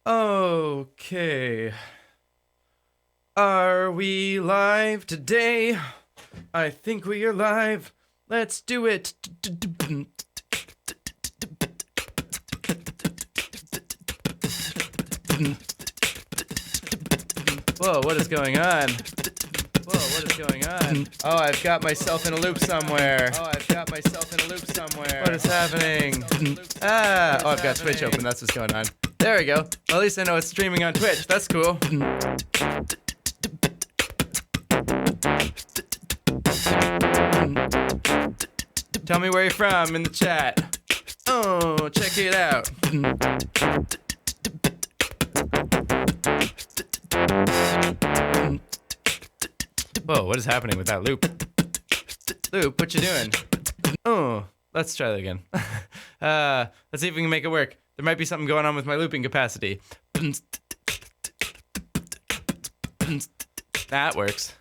Okay. Are we live today? I think we are live. Let's do it. Whoa, what is going on? Oh, I've got myself in a loop somewhere. What is happening? Oh, I've got Twitch open. That's what's going on. There we go. Well, at least I know it's streaming on Twitch. That's cool. Tell me where you're from in the chat. Oh, check it out. Whoa, what is happening with that loop? Loop, what you doing? Oh, let's try that again. Let's see if we can make it work. There might be something going on with my looping capacity. That works.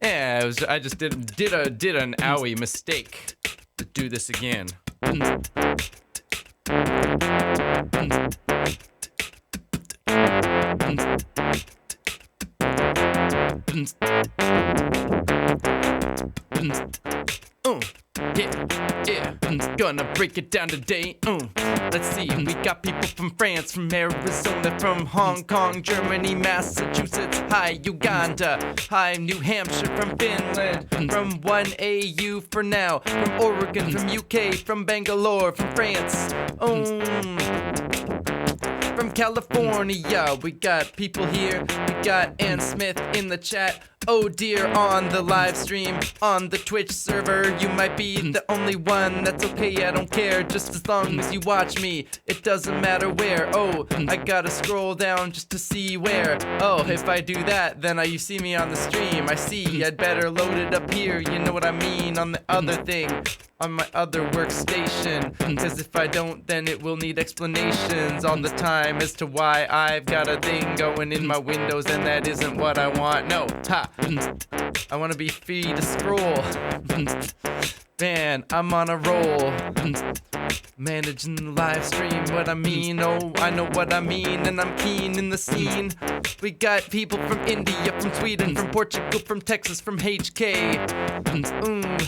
Yeah, I just did an owie mistake. To do this again. Yeah, gonna break it down today. Let's see, we got people from France, from Arizona, from Hong Kong, Germany, Massachusetts, hi, Uganda, hi, New Hampshire, from Finland, from 1AU for now, from Oregon, from UK, from Bangalore, from France, from California. We got people here, we got Ann Smith in the chat. Oh dear, on the live stream, on the Twitch server. You might be the only one, that's okay, I don't care. Just as long as you watch me, it doesn't matter where. Oh, I gotta scroll down just to see where. Oh, if I do that, then you see me on the stream. I see, I'd better load it up here, you know what I mean, on the other thing, on my other workstation. Cause if I don't, then it will need explanations all the time as to why I've got a thing going in my windows, and that isn't what I want. No, ha! I wanna be free to scroll. Man, I'm on a roll. Managing the live stream, what I mean, oh, I know what I mean, and I'm keen in the scene. We got people from India, from Sweden, from Portugal, from Texas, from HK.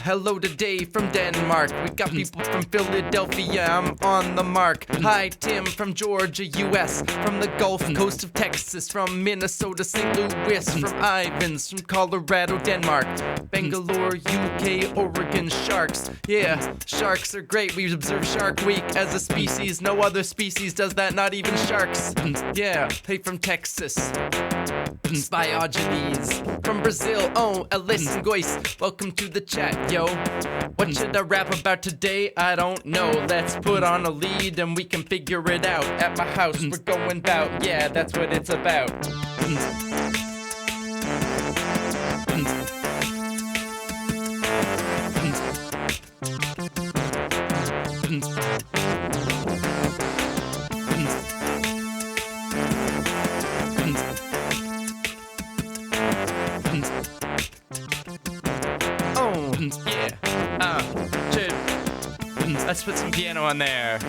Hello today from Denmark. We got people from Philadelphia, I'm on the mark. Hi Tim from Georgia, US, from the Gulf Coast of Texas, from Minnesota, St. Louis, from Ivans, from Colorado, Denmark, Bangalore, UK, Oregon, sharks. Yeah, sharks are great. We observe Shark Week as a species. No other species does that, not even sharks. Yeah, hey from Texas. Spiogenes from Brazil. Oh, Alice and Goyce, welcome to the chat, yo. What should I rap about today? I don't know. Let's put on a lead and we can figure it out. At my house, we're going bout. Yeah, that's what it's about. Let's put some piano on there.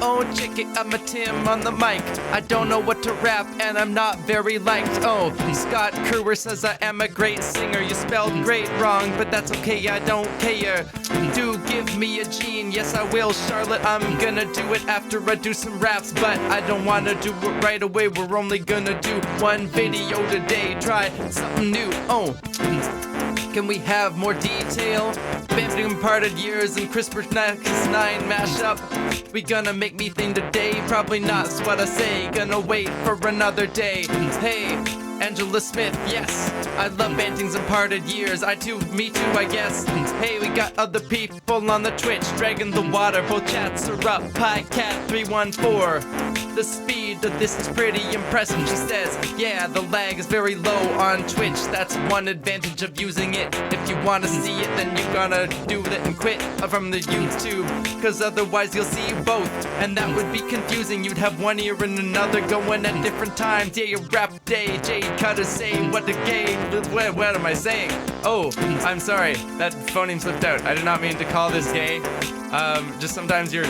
Oh, check it, I'm a Tim on the mic. I don't know what to rap and I'm not very liked. Oh, Scott Kruger says I am a great singer. You spelled great wrong, but that's okay, I don't care. Do give me a gene, yes I will, Charlotte. I'm gonna do it after I do some raps, but I don't wanna do it right away. We're only gonna do one video today. Try something new. Oh, can we have more detail? Vamping parted years and Crispr 9 mashup. We gonna make me think today? Probably not, is what I say. Gonna wait for another day. Hey, Angela Smith, yes, I love bantings and parted years. Me too, I guess. Hey, we got other people on the Twitch, dragging the water. Both chats are up. PieCat314. The speed of this is pretty impressive. She says, yeah, the lag is very low on Twitch. That's one advantage of using it. If you wanna see it, then you gotta do it and quit from the YouTube, cause otherwise you'll see both, and that would be confusing. You'd have one ear and another going at different times. Yeah, your rap day, Jade Cutter say what the gay, what am I saying? Oh, I'm sorry, that phoneme slipped out. I did not mean to call this gay. Just sometimes your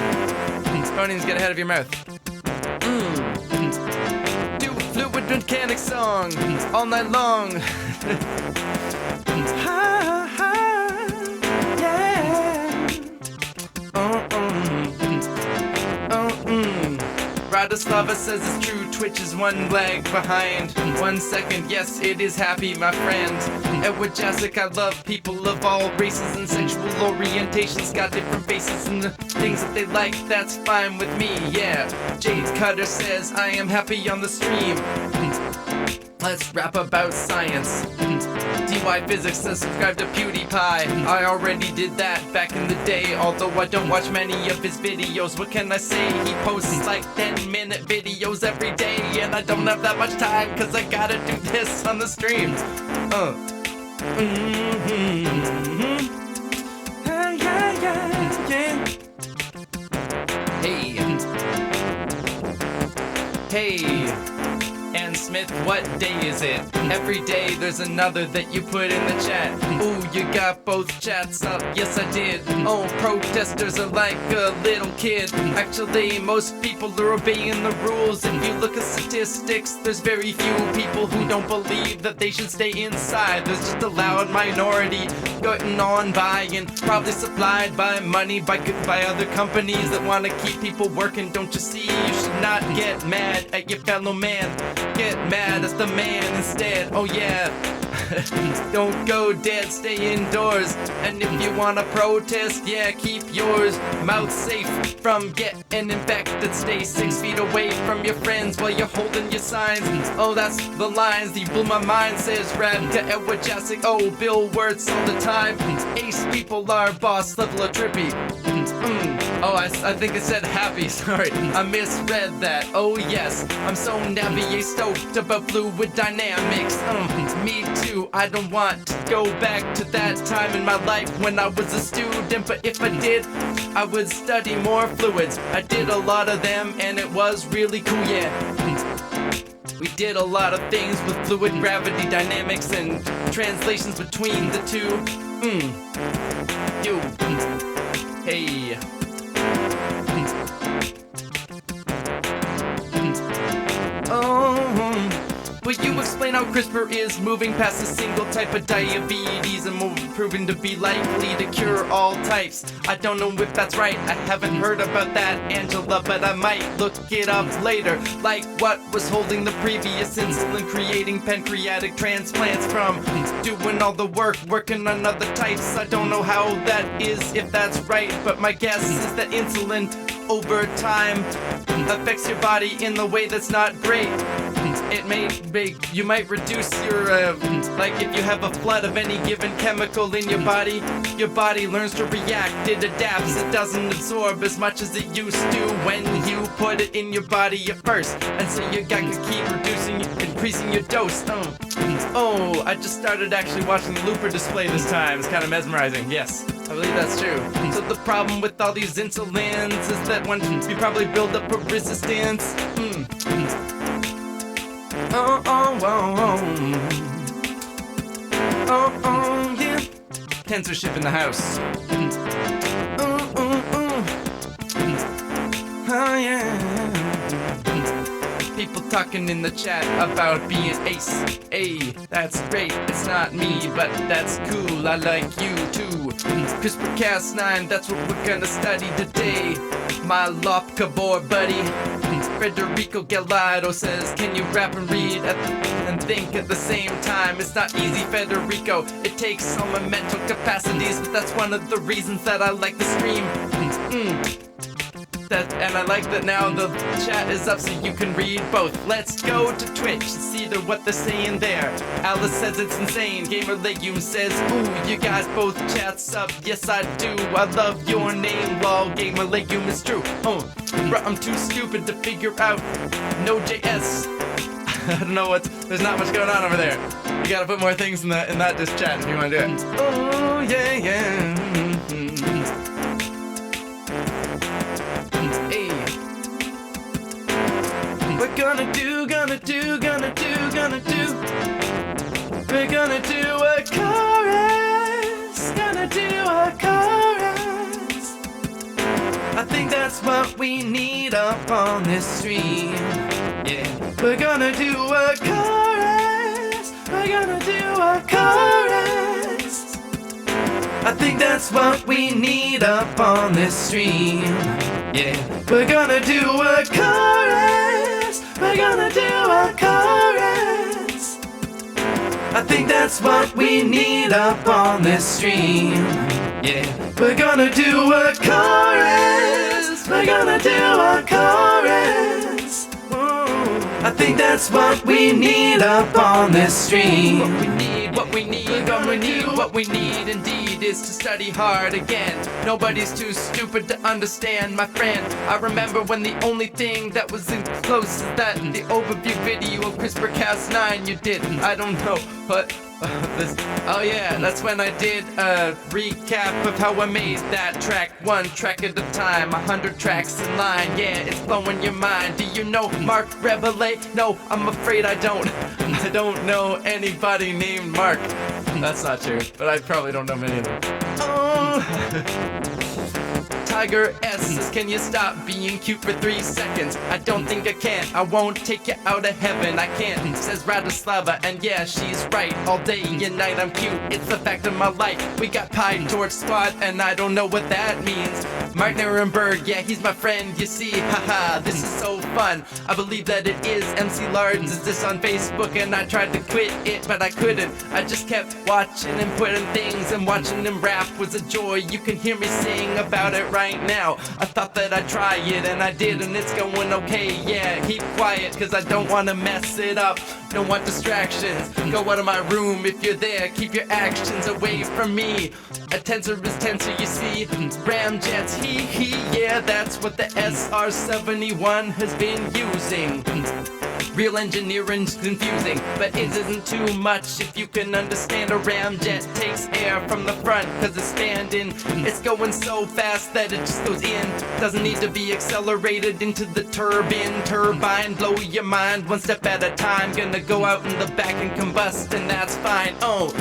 phonemes get ahead of your mouth. Do a fluid mechanic song all night long. Radoslava says it's true, Twitch is one lag behind. 1 second, yes, it is happy, my friend. Edward Jasic, I love people of all races and sexual orientations. Got different faces and the things that they like, that's fine with me, yeah. Jade Cutter says, I am happy on the stream. Let's rap about science. DY Physics says subscribe to PewDiePie. I already did that back in the day, although I don't watch many of his videos. What can I say? He posts like 10-minute videos every day, and I don't have that much time cause I gotta do this on the streams. Hey. And Smith, what day is it? Every day there's another that you put in the chat. Ooh, you got both chats up, yes I did. Oh, protesters are like a little kid. Actually, most people are obeying the rules. If you look at statistics, there's very few people who don't believe that they should stay inside. There's just a loud minority going on by and probably supplied by money by other companies that want to keep people working. Don't you see? You should not get mad at your fellow man. Get mad at the man instead. Oh yeah. Don't go dead, stay indoors. And if you wanna protest, yeah, keep yours mouth safe from getting infected. Stay 6 feet away from your friends while you're holding your signs. Oh, that's the lines, you blew my mind, says Radka Edward Jasic. Oh, Bill Wirtz all the time. Ace people are boss level of trippy. Oh, I think it said happy, sorry, I misread that. Oh yes, I'm so navigate stoked about fluid dynamics. Me too, I don't want to go back to that time in my life when I was a student, but if I did, I would study more fluids. I did a lot of them and it was really cool, yeah. We did a lot of things with fluid gravity dynamics and translations between the two. Hey. Will you explain how Crispr is moving past a single type of diabetes and proving to be likely to cure all types? I don't know if that's right, I haven't heard about that, Angela, but I might look it up later. Like what was holding the previous insulin creating pancreatic transplants from doing all the work, working on other types? I don't know how that is, if that's right, but my guess is that insulin over time affects your body in the way that's not great. It you might reduce your, like if you have a flood of any given chemical in your body learns to react, it adapts, it doesn't absorb as much as it used to when you put it in your body at first, and so you got to keep increasing your dose. Oh, I just started actually watching the Looper display this time, it's kind of mesmerizing, yes. I believe that's true. So the problem with all these insulins is that once you probably build up a resistance. Yeah. Censorship in the house. Oh yeah. People talking in the chat about being ace. Hey, that's great. It's not me, but that's cool. I like you too. CRISPR-Cas9, that's what we're gonna study today. My Lopkabor buddy. Federico Gallardo says, can you rap and read and think at the same time? It's not easy, Federico. It takes all my mental capacities, but that's one of the reasons that I like the stream. And I like that now the chat is up so you can read both. Let's go to Twitch and see what they're saying there. Alice says it's insane. Gamer Legume says, ooh, you got both chats up. Yes, I do. I love your name, lol. Gamer Legume is true. Bruh, I'm too stupid to figure out Node.js. I don't know there's not much going on over there. You gotta put more things in that disk chat if you wanna do it. Oh, yeah, yeah. Hey. We're gonna do. We're gonna do a chorus. Gonna do a chorus. I think that's what we need up on this stream. Yeah. We're gonna do a chorus. We're gonna do a chorus. I think that's what we need up on this stream. Yeah. We're gonna do a chorus. We're gonna do a chorus. I think that's what we need up on this stream. Yeah. We're gonna do a chorus. We're gonna do a chorus. I think that's what we need up on this stream. What we need indeed is to study hard again. Nobody's too stupid to understand, my friend. I remember when the only thing that was in close is that the overview video of CRISPR-Cas9 you did. I don't know, but oh yeah, that's when I did a recap of how I made that track, one track at a time, 100 tracks in line. Yeah, it's blowing your mind. Do you know Mark Reveille? No, I'm afraid I don't. I don't know anybody named Mark. That's not true, but I probably don't know many of them. Oh. Tiger S says, can you stop being cute for 3 seconds? I don't think I can. I won't take you out of heaven. I can't, says Radislava, and yeah, she's right. All day and night I'm cute. It's the fact of my life. We got Pie Torch Squad, and I don't know what that means. Mark Nirenberg, yeah, he's my friend, you see. Haha, this is so fun. I believe that it is. MC Lards is this on Facebook, and I tried to quit it, but I couldn't. I just kept watching and putting things, and watching him rap was a joy. You can hear me sing about it right now. I thought that I'd try it, and I did, and it's going okay. Yeah, keep quiet, cause I don't wanna mess it up. Don't want distractions. Go out of my room if you're there. Keep your actions away from me. A tensor is tensor, you see. Ramjets, hee, yeah, that's what the SR-71 has been using. Real engineering's confusing, but it isn't too much if you can understand. A ramjet takes air from the front cause it's standing. It's going so fast that it just goes in. Doesn't need to be accelerated into the turbine. Blow your mind one step at a time. Gonna go out in the back and combust, and that's fine. Oh,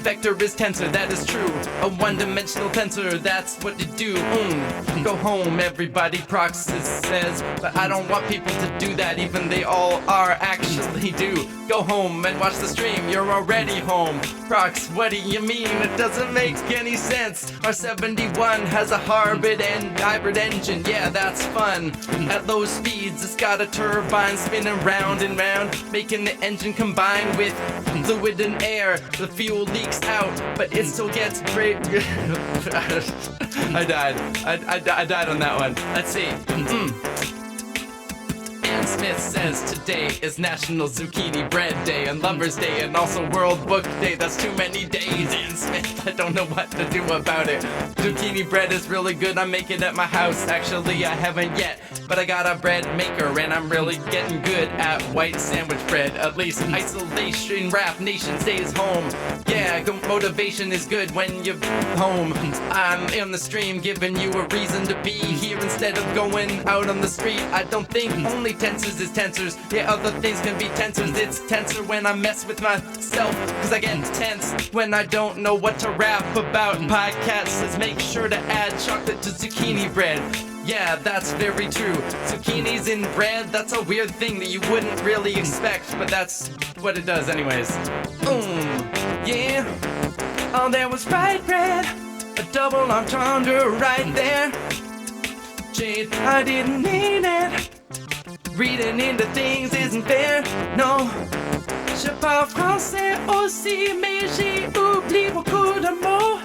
vector is tensor, that is true. A one-dimensional tensor, that's what you do. Go home, everybody, Proxys says. But I don't want people to do that, even they all are actually do. Go home and watch the stream, you're already home. Prox, what do you mean? It doesn't make any sense. Our 71 has a hybrid engine, yeah, that's fun. At low speeds, it's got a turbine spinning round and round, making the engine combine with fluid and air. The fuel leaks out, but it still gets great. I died. I died on that one. Let's see. Ann Smith says today is National Zucchini Bread Day and Lover's Day and also World Book Day. That's too many days, Ann Smith. I don't know what to do about it. Zucchini bread is really good. I make it at my house. Actually, I haven't yet, but I got a bread maker and I'm really getting good at white sandwich bread. At least isolation rap nation stays home. Yeah, motivation is good when you're home. I'm in the stream giving you a reason to be here instead of going out on the street. I don't think only tensors is tensors. Yeah, other things can be tensors. It's tensor when I mess with myself, cause I get tense when I don't know what to rap about. Podcast says make sure to add chocolate to zucchini bread. Yeah, that's very true. Zucchinis in bread, that's a weird thing that you wouldn't really expect, but that's what it does anyways. Yeah. Oh, there was fried bread, a double entendre right there. Jade, I didn't mean it. Reading into things isn't fair, no. Je parle français aussi, mais j'ai oublié beaucoup de mots.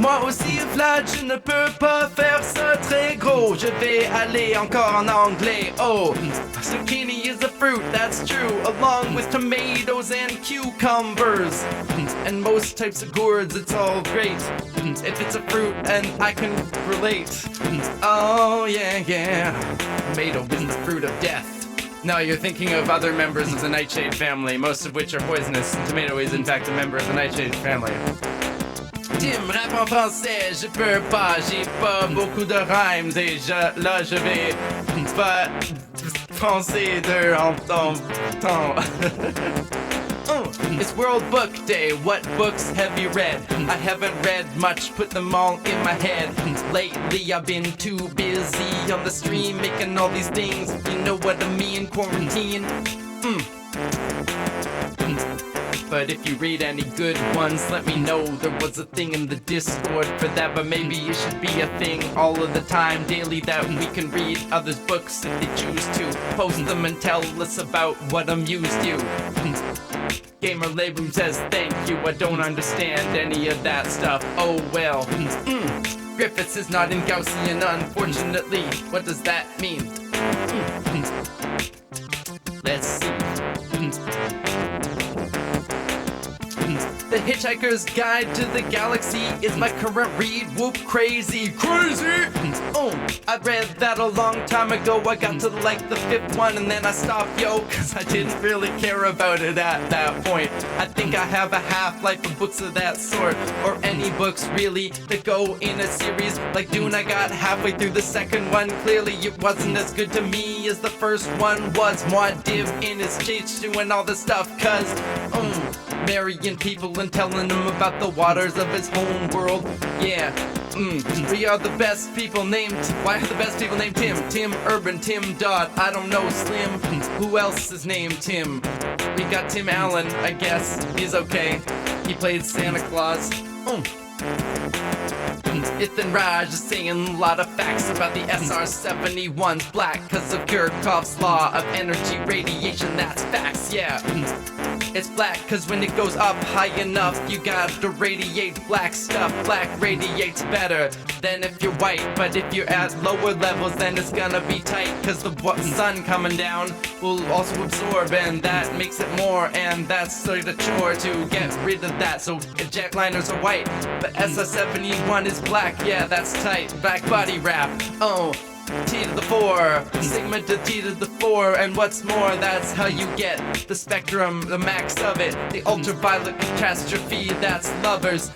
Moi aussi, Vlad, je ne peux pas faire ça très gros. Je vais aller encore en anglais. Oh, zucchini is a fruit, that's true, along with tomatoes and cucumbers. And most types of gourds, it's all great. If it's a fruit, and I can relate. Oh, yeah. Tomato is the fruit of death. No, you're thinking of other members of the nightshade family, most of which are poisonous. Tomato is in fact a member of the nightshade family. Tim, rap en français, je peux pas, j'ai pas beaucoup de rhymes déjà. Là, je vais pas français en temps. It's World Book Day. What books have you read? I haven't read much, put them all in my head. Lately I've been too busy on the stream making all these things. You know what I mean, quarantine. But if you read any good ones, let me know. There was a thing in the Discord for that, but maybe it should be a thing all of the time, daily, that we can read others' books if they choose to. Post them and tell us about what amused you. Gamer Labrum says thank you, I don't understand any of that stuff. Oh well. Griffiths is not in Gaussian, unfortunately. What does that mean? Let's see. The Hitchhiker's Guide to the Galaxy is my current read. Whoop, crazy. Oh, I read that a long time ago. I got to like the 5th one and then I stopped, cause I didn't really care about it at that point. I think I have a half-life of books of that sort, or any books really that go in a series. Like Dune, I got halfway through the 2nd one. Clearly it wasn't as good to me as the 1st one was. Moi div in his chase doing all this stuff, cause marrying people and telling them about the waters of his home world. Yeah, we are the best people named. Why are the best people named Tim? Tim Urban, Tim Dodd, I don't know, Slim. Who else is named Tim? We got Tim Allen, I guess. He's okay. He played Santa Claus. Ethan Raj is saying a lot of facts about the SR-71's black cause of Kirchhoff's law of energy radiation. That's facts, yeah. It's black cause when it goes up high enough, you gotta radiate black stuff. Black radiates better than if you're white, but if you're at lower levels then it's gonna be tight cause the sun coming down will also absorb, and that makes it more, and that's sort of chore to get rid of that. So jetliners are white, but SR-71 is black, yeah, that's tight. Black body wrap, T to the 4, sigma to T to the 4, and what's more, that's how you get the spectrum, the max of it. The ultraviolet catastrophe, that's lovers.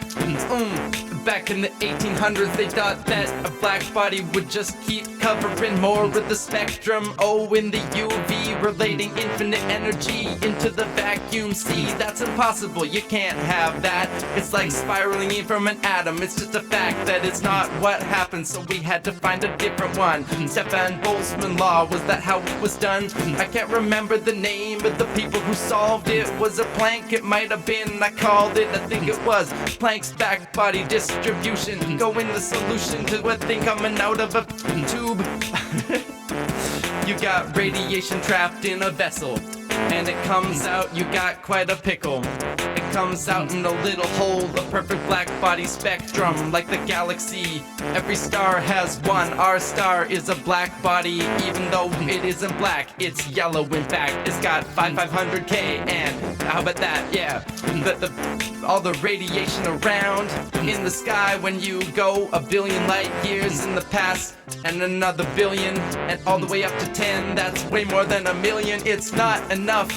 Back in the 1800s, they thought that a black body would just keep covering more of the spectrum. In the UV, relating infinite energy into the vacuum. See, that's impossible, you can't have that. It's like spiraling in from an atom. It's just a fact that it's not what happened, so we had to find a different one. Stefan Boltzmann law, was that how it was done? I can't remember the name of the people who solved it. Was it Planck? It might have been. I called it, I think it was Planck's back body distribution. Go in the solution to a thing coming out of a tube. You got radiation trapped in a vessel, and it comes out, you got quite a pickle. It comes out in a little hole, the perfect black body spectrum, like the galaxy. Every star has one. Our star is a black body, even though it isn't black, it's yellow in fact. It's got 500K, and how about that, yeah. All the radiation around in the sky when you go a billion light years in the past, and another billion, and all the way up to 10, that's way more than a million. It's not enough,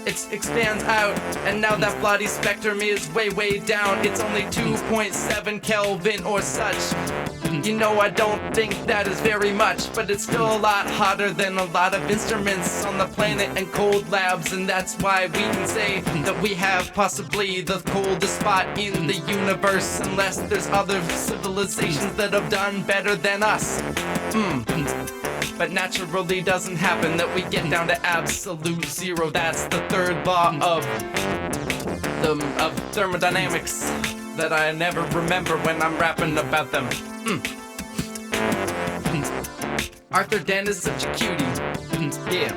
it expands out, and now that bloody spectrum is way down. It's only 2.7 Kelvin or such. You know, I don't think that is very much, but it's still a lot hotter than a lot of instruments on the planet and cold labs, and that's why we can say that we have possibly the coldest spot in the universe, unless there's other civilizations that have done better than us. But naturally doesn't happen that we get down to absolute zero. That's the 3rd law of thermodynamics that I never remember when I'm rapping about them. Arthur Dent is such a cutie. Yeah.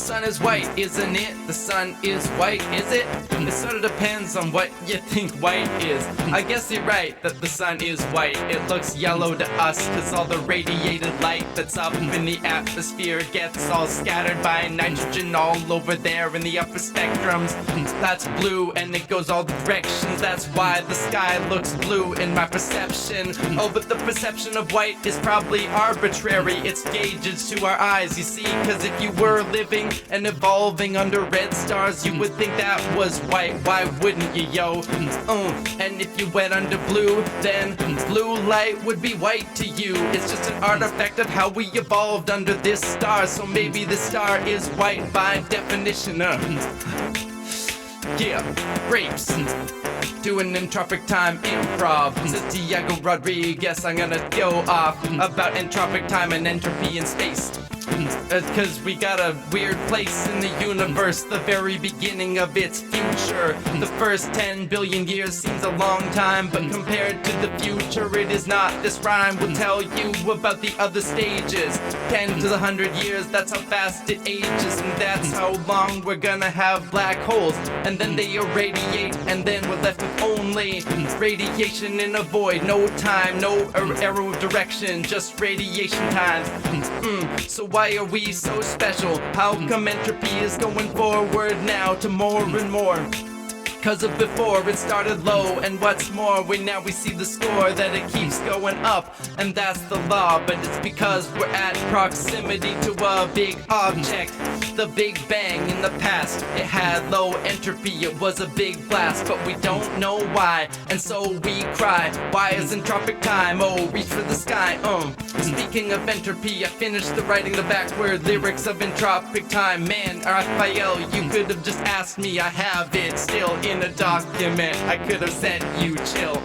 sun is white, isn't it? The sun is white, is it? It sort of depends on what you think white is. I guess you're right that the sun is white. It looks yellow to us cause all the radiated light that's up in the atmosphere gets all scattered by nitrogen all over there in the upper spectrums. That's blue and it goes all directions. That's why the sky looks blue in my perception. Oh, but the perception of white is probably arbitrary. It's gauged to our eyes, you see, cause if you were living and evolving under red stars, you would think that was white. Why wouldn't you, yo? And if you went under blue, then blue light would be white to you. It's just an artifact of how we evolved under this star. So maybe this star is white by definition. Yeah, grapes. Doing entropic time improv. Says Diego Rodriguez. I'm gonna go off about entropic time and entropy in space. Cause we got a weird place in the universe, the very beginning of its future. The first 10 billion years seems a long time, but compared to the future it is not. This rhyme will tell you about the other stages. 10 to the 100 years, that's how fast it ages. And that's how long we're gonna have black holes. And then they irradiate, and then we're left with only radiation in a void. No time, no arrow of direction, just radiation times. So why are we so special? How come entropy is going forward now to more and more? Cause of before it started low, and what's more, now we see the score that it keeps going up, and that's the law. But it's because we're at proximity to a big object. The Big Bang in the past, it had low entropy, it was a big blast, but we don't know why, and so we cry. Why is entropic time? Oh, reach for the sky. Speaking of entropy, I finished the writing the backward lyrics of entropic time. Man, Raphael, you could have just asked me, I have it still in a document. I could have said you chill.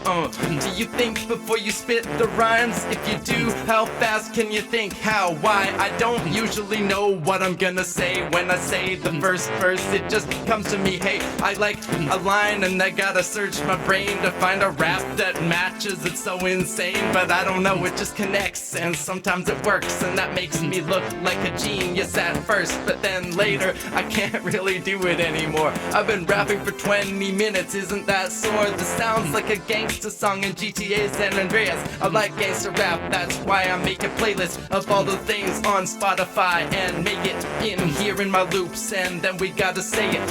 Do you think before you spit the rhymes? If you do, how fast can you think? How? Why? I don't usually know what I'm gonna say when I say the first verse. It just comes to me, hey, I like a line and I gotta search my brain to find a rap that matches. It's so insane, but I don't know, it just connects, and sometimes it works, and that makes me look like a genius at first, but then later I can't really do it anymore. I've been rapping for 20 minutes, isn't that sore? This sounds like a gangsta song in GTA San Andreas. I like gangsta rap, that's why I make a playlist of all the things on Spotify and make it in here in my loops, and then we gotta say it.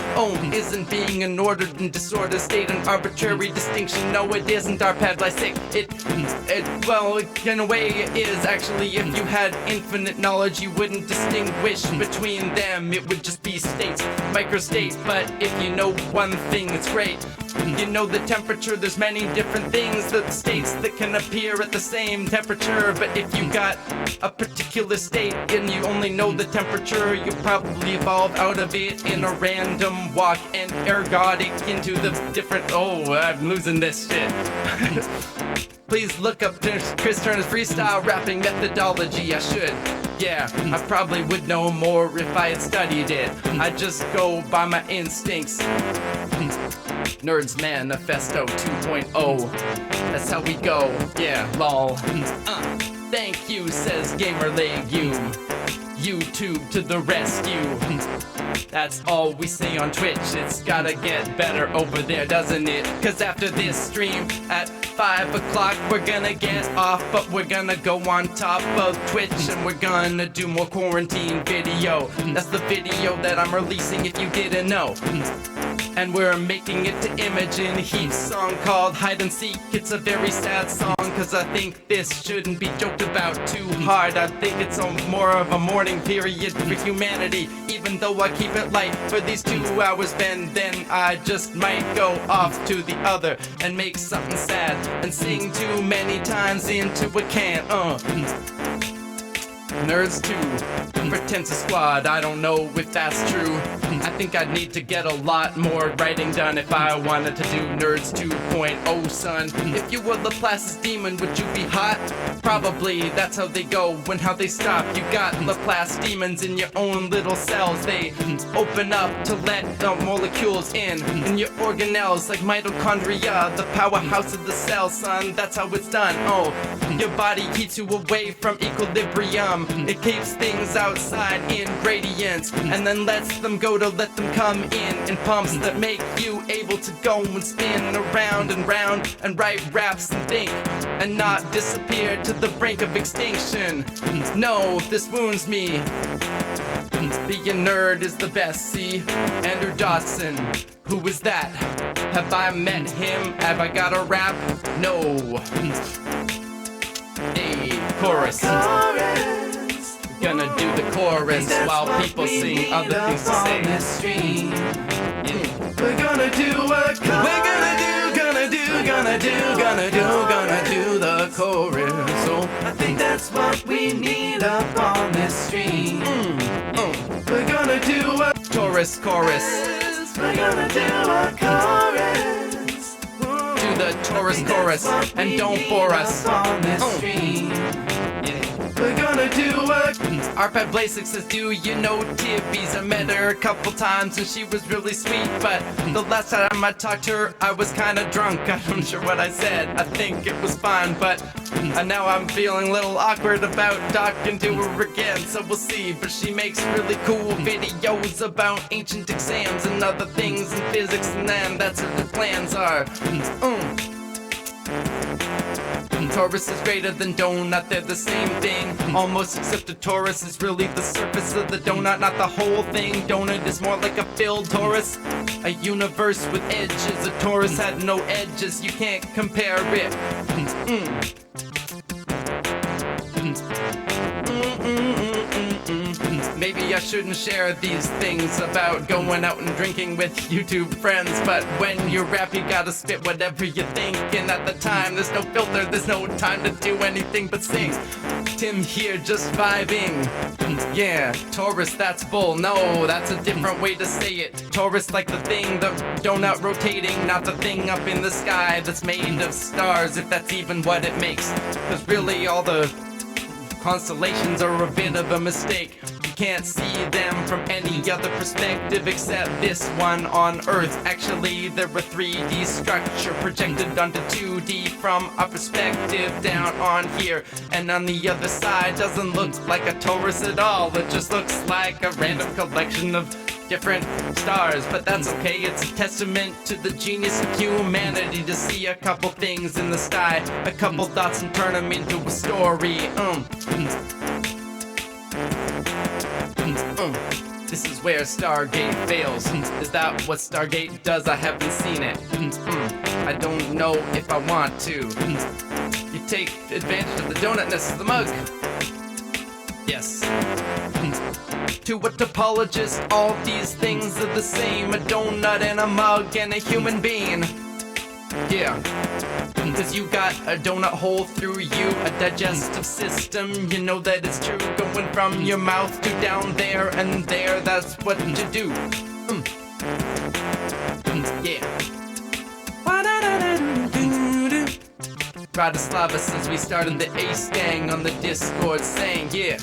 Isn't being an ordered and disordered state an arbitrary distinction? No, it isn't, our pad sick. Well, in a way it is. Actually, if you had infinite knowledge, you wouldn't distinguish between them. It would just be states, microstates. But if you know one thing, it's great. You know the temperature, there's many different things, the states that can appear at the same temperature. But if you got a particular state and you only know the temperature, you'll probably evolve out of it in a random walk and ergodic into the different... I'm losing this shit. Please look up Chris Turner's freestyle rapping methodology. I should. Yeah, I probably would know more if I had studied it. I just go by my instincts. Nerds Manifesto 2.0. That's how we go. Yeah, lol. Thank you, says Gamer Legume. YouTube to the rescue. That's all we say on Twitch. It's gotta get better over there, doesn't it? Cause after this stream at 5 o'clock we're gonna get off, but we're gonna go on top of Twitch and we're gonna do more quarantine video. That's the video that I'm releasing if you didn't know. And we're making it to Imogen Heap's song called Hide and Seek. It's a very sad song, cause I think this shouldn't be joked about too hard. I think it's more of a mourning period for humanity, even though I keep it light for these 2 hours. Then I just might go off to the other and make something sad and sing too many times into a can. Nerds 2, Pretense Squad, I don't know if that's true. I think I'd need to get a lot more writing done if I wanted to do Nerds 2.0, son. If you were Laplace's demon, would you be hot? Probably, that's how they go when how they stop. You got Laplace demons in your own little cells. They open up to let the molecules in your organelles like mitochondria, the powerhouse of the cell, son. That's how it's done. Your body keeps you away from equilibrium. It keeps things outside in gradients and then lets them go to let them come in pumps that make you able to go and spin around and round and write raps and think and not disappear to the brink of extinction. No, this wounds me. Being a nerd is the best, see? Andrew Dotson, who is that? Have I met him? Have I got a rap? No. Hey, chorus. Gonna do the chorus while people sing other things to say. Yeah. We're gonna do a chorus. We're gonna do the chorus. So I think that's what we need up on this stream. We're gonna do a chorus. We're gonna do a chorus. Do the chorus, and don't bore us. On this stream. We're gonna do a Arpad Blasik says, do you know Tibby's? I met her a couple times and she was really sweet, but the last time I talked to her I was kinda drunk. I'm not sure what I said, I think it was fine, but now I'm feeling a little awkward about talking to her again, so we'll see. But she makes really cool videos about ancient exams and other things in physics, and then that's what the plans are. Taurus is greater than donut, they're the same thing almost, except a torus is really the surface of the donut, not the whole thing. Donut is more like a filled torus, a universe with edges. A torus had no edges, you can't compare it. Maybe I shouldn't share these things about going out and drinking with YouTube friends, but when you rap you gotta spit whatever you think, and at the time there's no filter, there's no time to do anything but sing. Tim here just vibing. Yeah, Taurus, that's bull. No, that's a different way to say it. Taurus like the thing, the donut rotating, not the thing up in the sky that's made of stars, if that's even what it makes. Cause really all the constellations are a bit of a mistake. You can't see them from any other perspective except this one on Earth. Actually, they're a 3D structure projected onto 2D from a perspective down on here. And on the other side doesn't look like a torus at all. It just looks like a random collection of different stars, but that's okay. It's a testament to the genius of humanity to see a couple things in the sky, a couple dots, and turn them into a story. This is where Stargate fails. Is that what Stargate does? I haven't seen it. I don't know if I want to. You take advantage of the donutness of the mug. Yes. To a topologist, all these things are the same. A donut and a mug and a human being. Yeah. Cause you got a donut hole through you, a digestive system. You know that it's true, going from your mouth to down there and there. That's what you do. Yeah. Bratislava since we started the Ace Gang on the Discord saying, yeah.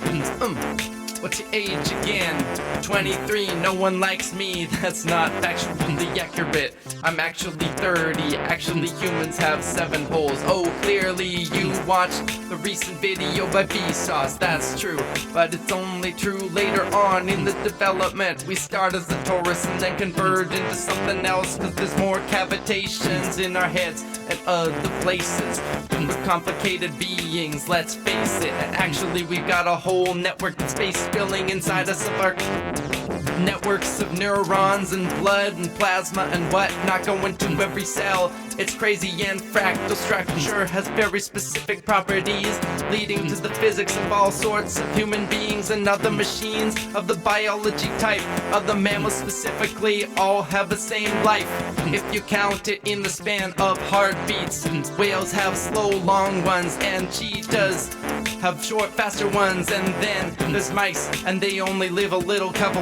What's your age again? 23, no one likes me. That's not factually accurate. I'm actually 30. Actually, humans have 7 holes. Oh, clearly you watched the recent video by Vsauce. That's true, but it's only true later on in the development. We start as a torus and then converge into something else, cause there's more cavitations in our heads and other places. We're complicated beings, let's face it. And actually we've got a whole network of space filling inside us of our networks of neurons and blood and plasma and what not going to every cell. It's crazy, and fractal structure has very specific properties leading to the physics of all sorts of human beings and other machines of the biology type of the mammals specifically all have the same life if you count it in the span of heartbeats. Whales have slow long ones and cheetahs have short faster ones, and then there's mice and they only live a little couple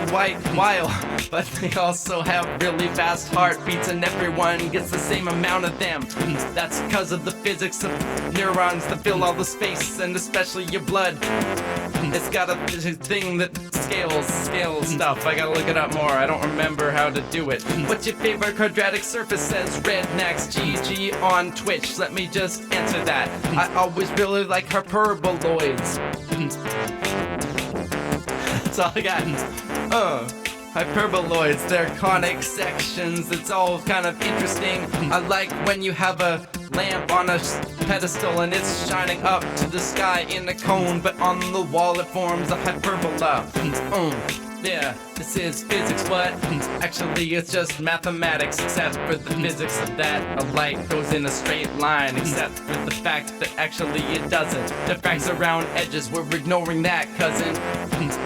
while, but they also have really fast heartbeats and everyone gets the same amount of them. That's because of the physics of neurons that fill all the space, and especially your blood. It's got a thing that scales stuff. I gotta look it up more. I don't remember how to do it. What's your favorite quadratic surface? Says Redmax GG on Twitch. Let me just answer that. I always really like hyperboloids. That's all I got. Hyperboloids, they're conic sections. It's all kind of interesting. I like when you have a lamp on a pedestal and it's shining up to the sky in a cone, but on the wall it forms a hyperbola. Yeah, this is physics, but actually it's just mathematics, except for the physics of that. A light goes in a straight line, except for the fact that actually it doesn't. Diffracts around edges, we're ignoring that, cousin.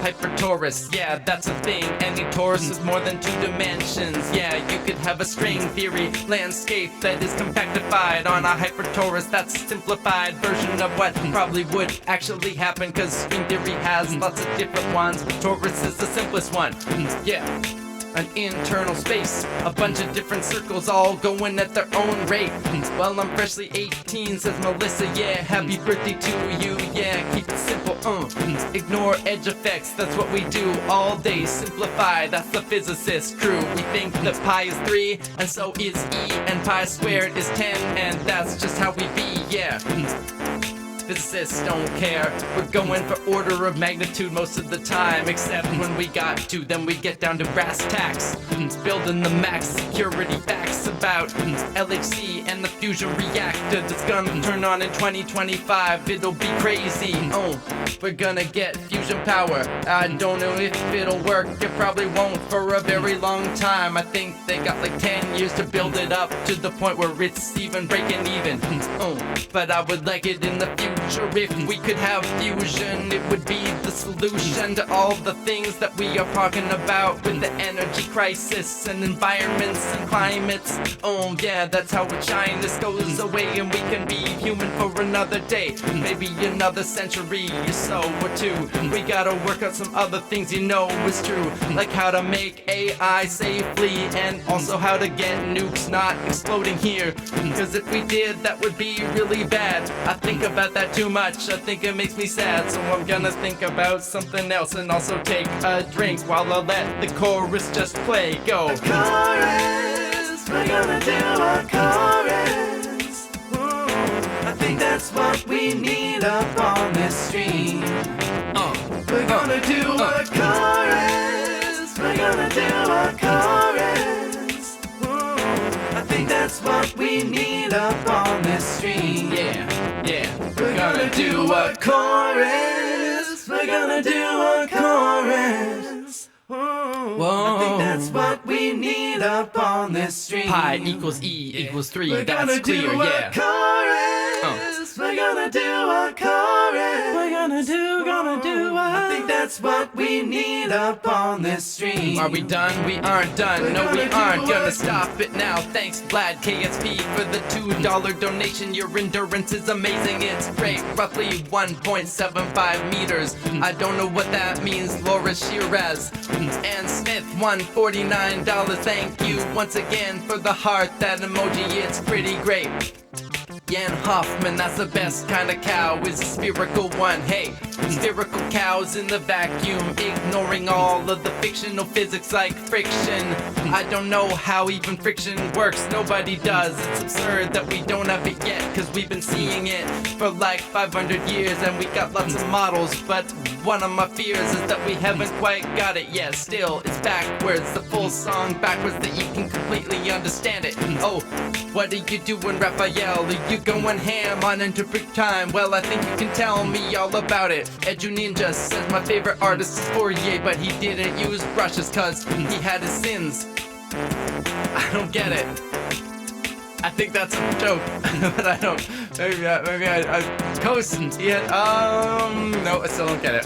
Hypertorus, yeah, that's a thing. Any torus is more than 2 dimensions. Yeah, you could have a string theory landscape that is compactified on a hypertorus. That's a simplified version of what probably would actually happen, cause string theory has lots of different ones, but torus is the simplest one. Yeah, an internal space, a bunch of different circles all going at their own rate. Well, I'm freshly 18, says Melissa, yeah, happy birthday to you, yeah, keep it simple, ignore edge effects, that's what we do all day, simplify, that's the physicist crew. We think that pi is 3, and so is e, and pi squared is 10, and that's just how we be, yeah. Physicists don't care, we're going for order of magnitude most of the time, except when we got to, then we get down to brass tacks, building the max security facts about LHC and the fusion reactor that's gonna turn on in 2025, it'll be crazy. We're gonna get fusion power, I don't know if it'll work, it probably won't for a very long time. I think they got like 10 years to build it up to the point where it's even breaking even. But I would like it in the future. If we could have fusion, it would be the solution to all the things that we are talking about with the energy crisis and environments and climates. Oh yeah, that's how we shine. This goes away and we can be human for another day, maybe another century or so or two. We gotta work out some other things you know is true, like how to make AI safely and also how to get nukes not exploding here, cause if we did that would be really bad. I think about that too much, I think it makes me sad, so I'm gonna think about something else and also take a drink while I let the chorus just play. Go. A chorus, we're gonna do a chorus. I think that's what we need up on this stream. We're gonna do a chorus, we're gonna do a chorus. I think that's what we need up on this stream. Yeah, We're gonna do a chorus, we're gonna do a chorus. I think that's what we need up on this stream. Pi equals E equals 3, We're that's gonna clear, do a yeah. chorus, we're gonna do a chorus. We're gonna do I think that's what we need up on this stream. Are we done? We aren't done. No, we aren't gonna stop it now. Thanks, Vlad KSP, for the $2 donation. Your endurance is amazing. It's great. Roughly 1.75 meters. I don't know what that means. Laura Shiraz and Smith, $149. Thank you once again for the heart. That emoji, it's pretty great. Jan Hoffman, that's the best kind of cow, is a spherical one. Hey, spherical cows in the vacuum, ignoring all of the fictional physics like friction. I don't know how even friction works, nobody does. It's absurd that we don't have it yet, cause we've been seeing it for like 500 years and we got lots of models, but one of my fears is that we haven't quite got it yet. Still, it's backwards, the full song backwards that you can completely understand it. Oh, what are you doing, Raphael? Are you going ham on interpret time? Well, I think you can tell me all about it. Edu Ninja says my favorite artist is Fourier, but he didn't use brushes cause he had his sins. I don't get it. I think that's a joke, but I don't. Maybe I coast. Yeah, no, I still don't get it.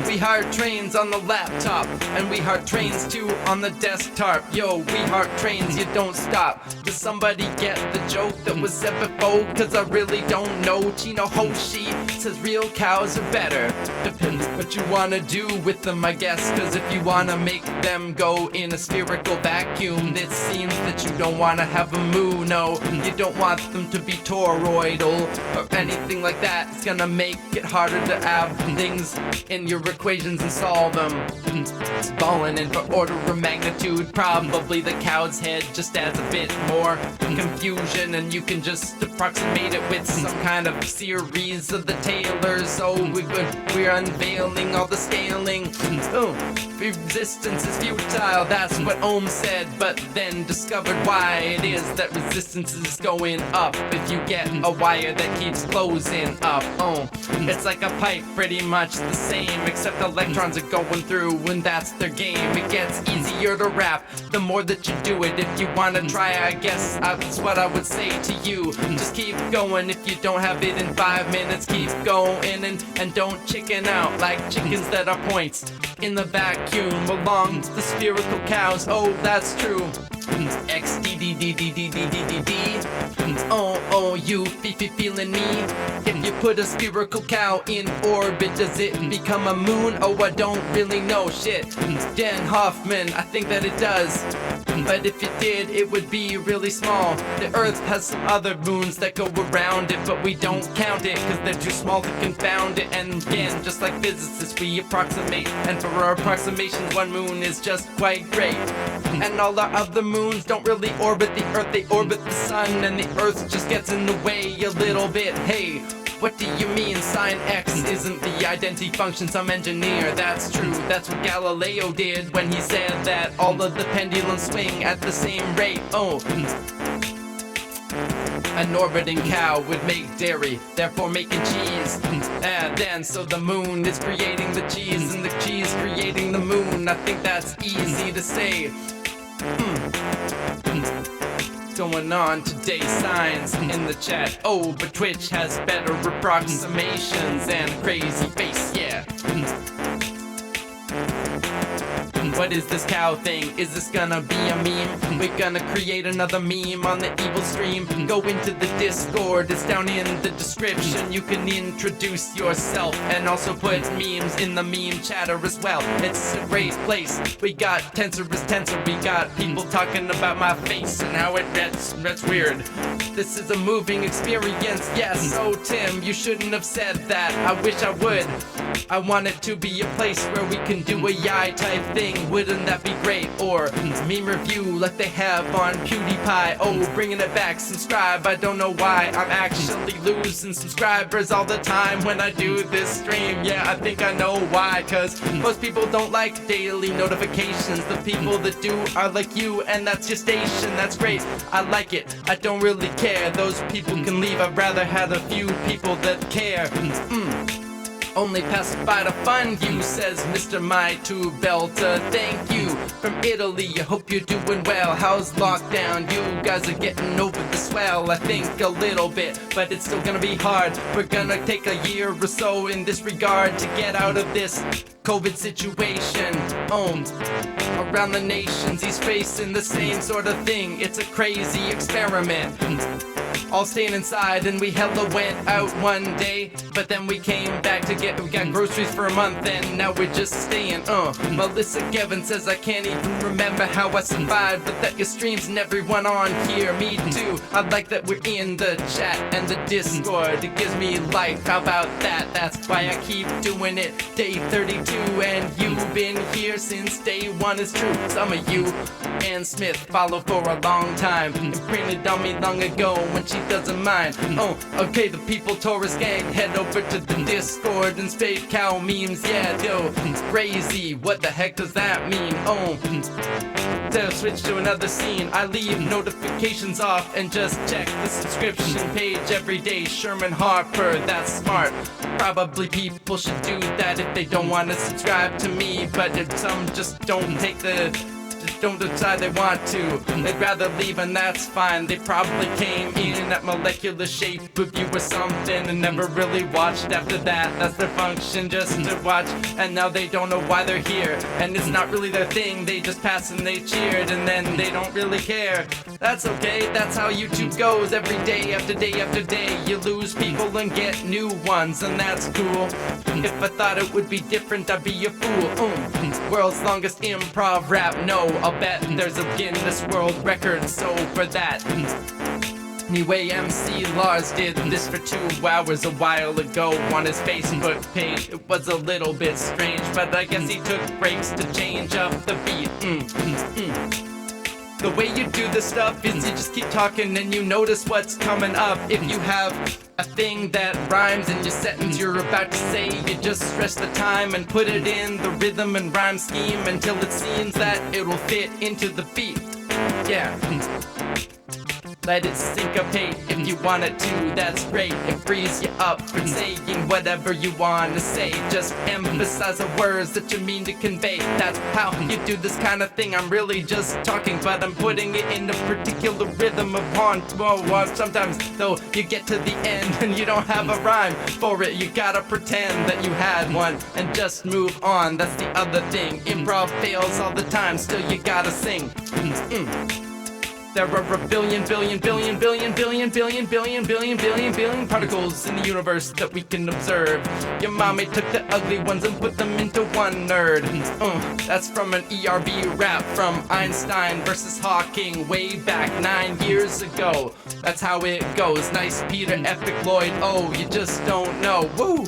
We heart trains on the laptop, and we heart trains too on the desktop. Yo, we heart trains, you don't stop. Does somebody get the joke that was said before? Cause I really don't know. Chino Hoshi says real cows are better. Depends what you wanna do with them, I guess. Cause if you wanna make them go in a spherical vacuum, it seems that you don't wanna have a moo, no. You don't want them to be toroidal or anything like that. It's gonna make it harder to have things in your request. equations and solve them. Ballin' in for order of magnitude. Probably the cow's head just adds a bit more confusion, and you can just approximate it with some kind of series of the Taylors. So we're unveiling all the scaling. Resistance is futile, that's what Ohm said, but then discovered why it is that resistance is going up if you get a wire that keeps closing up. It's like a pipe, pretty much the same, except electrons are going through, and that's their game. It gets easier to rap the more that you do it. If you wanna try, I guess that's what I would say to you. Just keep going. If you don't have it in 5 minutes, keep going, and don't chicken out like chickens that are points in the vacuum along the spherical cows. Oh, that's true. X D D D D D D D D D. Oh, you feeling me? If you put a spherical cow in orbit, does it become a moon? Oh, I don't really know. Shit. Dan Hoffman, I think that it does. But if it did, it would be really small. The Earth has some other moons that go around it, but we don't count it, cause they're too small to confound it. And again, just like physicists, we approximate, and for our approximations, one moon is just quite great. And all our other moons don't really orbit the Earth, they orbit the sun, and the Earth just gets in the way a little bit. Hey, what do you mean sine X isn't the identity function some engineer? That's true, that's what Galileo did when he said that all of the pendulums swing at the same rate. An orbiting cow would make dairy, therefore making cheese. And then so the moon is creating the cheese, and the cheese creating the moon. I think that's easy to say. Going on today, signs in the chat. Oh, but Twitch has better approximations and a crazy face, yeah. What is this cow thing? Is this gonna be a meme? We're gonna create another meme on the evil stream. Go into the Discord, it's down in the description. You can introduce yourself and also put memes in the meme chatter as well. It's a great place. We got Tensor is Tensor. We got people talking about my face and how it that's weird. This is a moving experience, yes. Oh, Tim, you shouldn't have said that. I wish I would. I want it to be a place where we can do a yai type thing. Wouldn't that be great? Or meme review like they have on PewDiePie. Oh, bringing it back, subscribe. I don't know why I'm actually losing subscribers all the time when I do this stream. Yeah, I think I know why, cause most people don't like daily notifications. The people that do are like you, and that's your station. That's great, I like it, I don't really care. Those people can leave, I'd rather have a few people that care. Only pacify to fund you, says Mr. My Two Belter. Thank you from Italy, I hope you're doing well. How's lockdown? You guys are getting over the swell. I think a little bit, but it's still gonna be hard. We're gonna take a year or so in this regard to get out of this COVID situation. Around the nations, he's facing the same sort of thing. It's a crazy experiment. All staying inside, and we hella went out one day, but then we came back we got groceries for a month, and now we're just staying. Melissa Gavin says I can't even remember how I survived, but that your streams and everyone on here, me too. I like that we're in the chat and the Discord, it gives me life. How about that? That's why I keep doing it. Day 32, and you've been here since day one. Is true. Some of you and Smith follow for a long time, imprinted on me long ago when she doesn't mind. Okay, the People Taurus gang, head over to the Discord and spade cow memes. Yeah, yo, it's crazy. What the heck does that mean? To switch to another scene, I leave notifications off and just check the subscription page every day. Sherman Harper, that's smart. Probably people should do that if they don't want to subscribe to me, but if some just don't decide they want to, they'd rather leave, and that's fine. They probably came in at molecular shape of you or something and never really watched after that. That's their function, just to watch, and now they don't know why they're here, and it's not really their thing. They just pass and they cheered, and then they don't really care. That's okay, that's how YouTube goes. Every day after day after day, you lose people and get new ones, and that's cool. If I thought it would be different, I'd be a fool. World's longest improv rap, no, I'll bet there's a Guinness World Record, so for that, Anyway, MC Lars did this for 2 hours a while ago on his Facebook page. It was a little bit strange, but I guess he took breaks to change up the beat. The way you do this stuff is you just keep talking and you notice what's coming up. If you have a thing that rhymes in your sentence you're about to say, you just stretch the time and put it in the rhythm and rhyme scheme until it seems that it will fit into the beat. Yeah. Let it syncopate if you want it to, that's great. It frees you up for saying whatever you want to say. Just emphasize the words that you mean to convey. That's how you do this kind of thing. I'm really just talking, but I'm putting it in a particular rhythm upon. Well, sometimes though you get to the end and you don't have a rhyme for it. You gotta pretend that you had one and just move on. That's the other thing. Improv fails all the time, still you gotta sing. There are a billion particles in the universe that we can observe. Your mommy took the ugly ones and put them into one nerd. That's from an ERB rap from Einstein versus Hawking way back 9 years ago. That's how it goes. Nice Peter, epic Lloyd. Oh, you just don't know. Woo!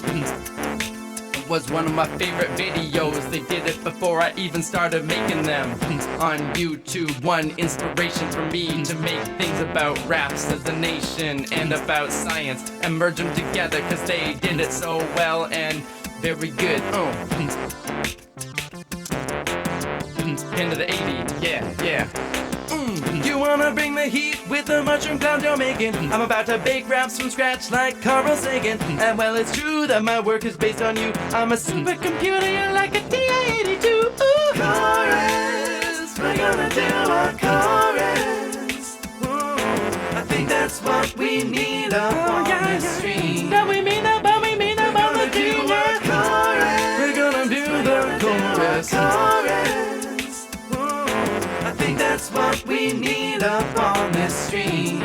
Was one of my favorite videos. They did it before I even started making them on YouTube. One inspiration for me to make things about raps as a nation and about science and merge them together, cause they did it so well and very good. Into the 80s, yeah. You wanna bring the heat with the mushroom cloud you're making? I'm about to bake raps from scratch like Carl Sagan. And well, it's true that my work is based on you. I'm a supercomputer, you're like a TI-82. Chorus, we're gonna do a chorus. I think that's what we need up on this stream. That we mean about the chorus. We're gonna do the chorus. I think that's what we need up on this stream.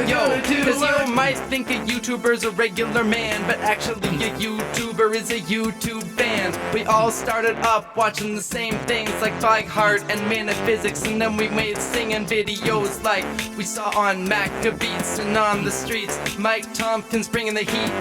Yo, cause you might think a YouTuber's a regular man, but actually a YouTuber is a YouTube fan. We all started up watching the same things like Bike Heart and Minute Physics, and then we made singing videos like we saw on Maccabeats and on the streets. Mike Tompkins bringing the heat.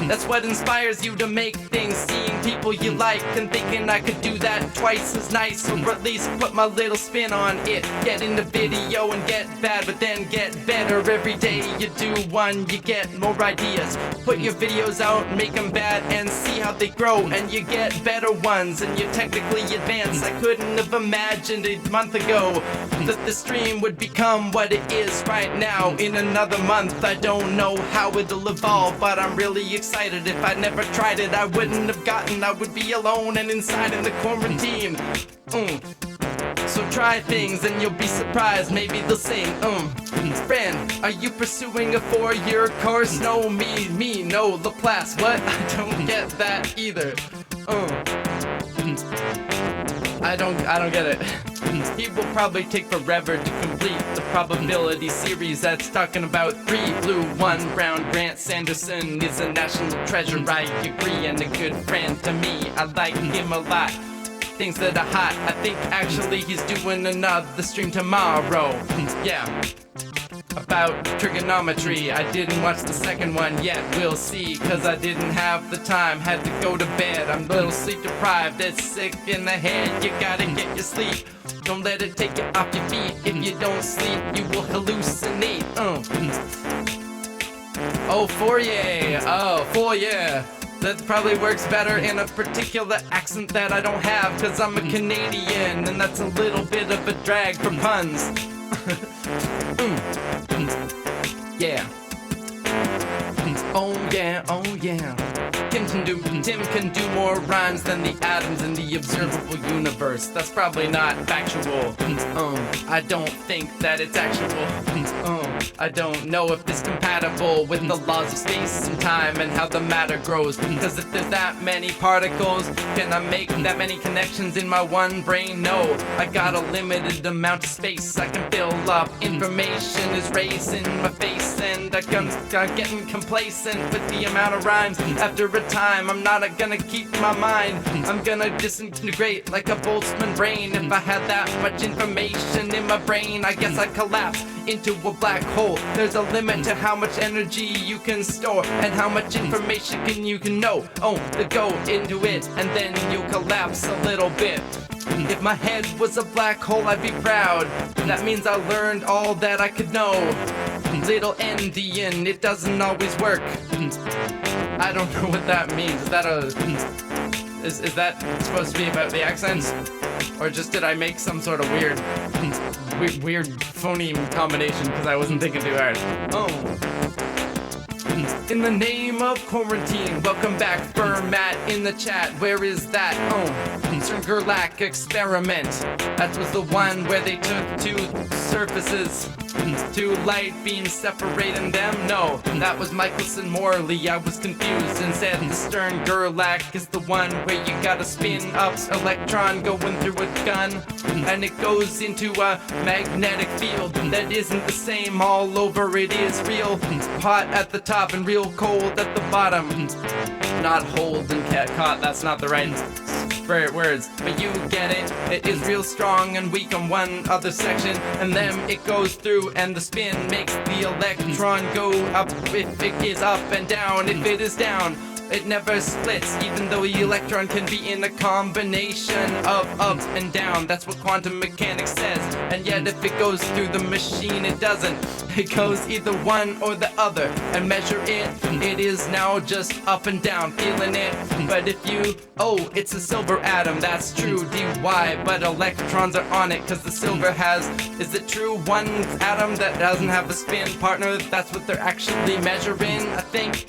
That's what inspires you to make things, seeing people you like and thinking I could do that twice as nice, or at least put my little spin on it. Get into video and get bad, but then get better. Every day you do one, you get more ideas. Put your videos out, make them bad, and see how they grow, and you get better ones, and you technically advance. I couldn't have imagined a month ago that the stream would become what it is right now. In another month, I don't know how it'll evolve, but I'm really excited. If I never tried it, I wouldn't have gotten. I would be alone and inside in the quarantine. So try things and you'll be surprised, maybe they'll sing. Friend, are you pursuing a 4-year course? No, me, no, Laplace. What? I don't get that either. I don't get it. He will probably take forever to complete the probability series that's talking about 3 blue, 1 brown. Grant Sanderson is a national treasure, I agree, and a good friend to me. I like him a lot. Things that are hot. I think actually he's doing another stream tomorrow. Yeah. About trigonometry. I didn't watch the second one yet, we'll see, cause I didn't have the time, had to go to bed. I'm a little sleep deprived, it's sick in the head, you gotta get your sleep. Don't let it take you off your feet. If you don't sleep, you will hallucinate. Oh, Fourier. That probably works better in a particular accent that I don't have, cause I'm a Canadian, and that's a little bit of a drag for puns. Yeah. Oh yeah. Tim can do more rhymes than the atoms in the observable universe. That's probably not factual. I don't think that it's actual. I don't know if it's compatible with the laws of space and time and how the matter grows. Because if there's that many particles, can I make that many connections in my one brain? No, I got a limited amount of space I can fill up. Information is raising my face and I'm getting complacent. But with the amount of rhymes. After a time, I'm not gonna keep my mind. I'm gonna disintegrate like a Boltzmann brain. If I had that much information in my brain, I guess I'd collapse into a black hole. There's a limit to how much energy you can store and how much information you can know. Oh, to go into it and then you'll collapse a little bit. If my head was a black hole, I'd be proud. That means I learned all that I could know. Little endian, it doesn't always work. I don't know what that means. Is that is that supposed to be about the accents? Or just did I make some sort of weird phoneme combination because I wasn't thinking too hard? Oh. In the name of quarantine, welcome back, Fermat in the chat. Where is that? Oh, Gerlach experiment. That was the one where they took two surfaces, two light beams separating them. No, that was Michelson Morley. I was confused and said the Stern Gerlach is the one where you gotta spin up electron going through a gun, and it goes into a magnetic field that isn't the same all over. It is real hot at the top and real cold at the bottom. Not hold and caught, that's not the right words, but you get it. It is real strong and weak on one other section, and then it goes through and the spin makes the electron go up. If it is up and down, if it is down, it never splits, even though the electron can be in a combination of up and down. That's what quantum mechanics says. And yet if it goes through the machine, it doesn't. It goes either one or the other. And measure it, it is now just up and down, feeling it. But if you, oh, it's a silver atom, that's true, dy, but electrons are on it, cause the silver has, is it true, one atom that doesn't have a spin partner? That's what they're actually measuring, I think.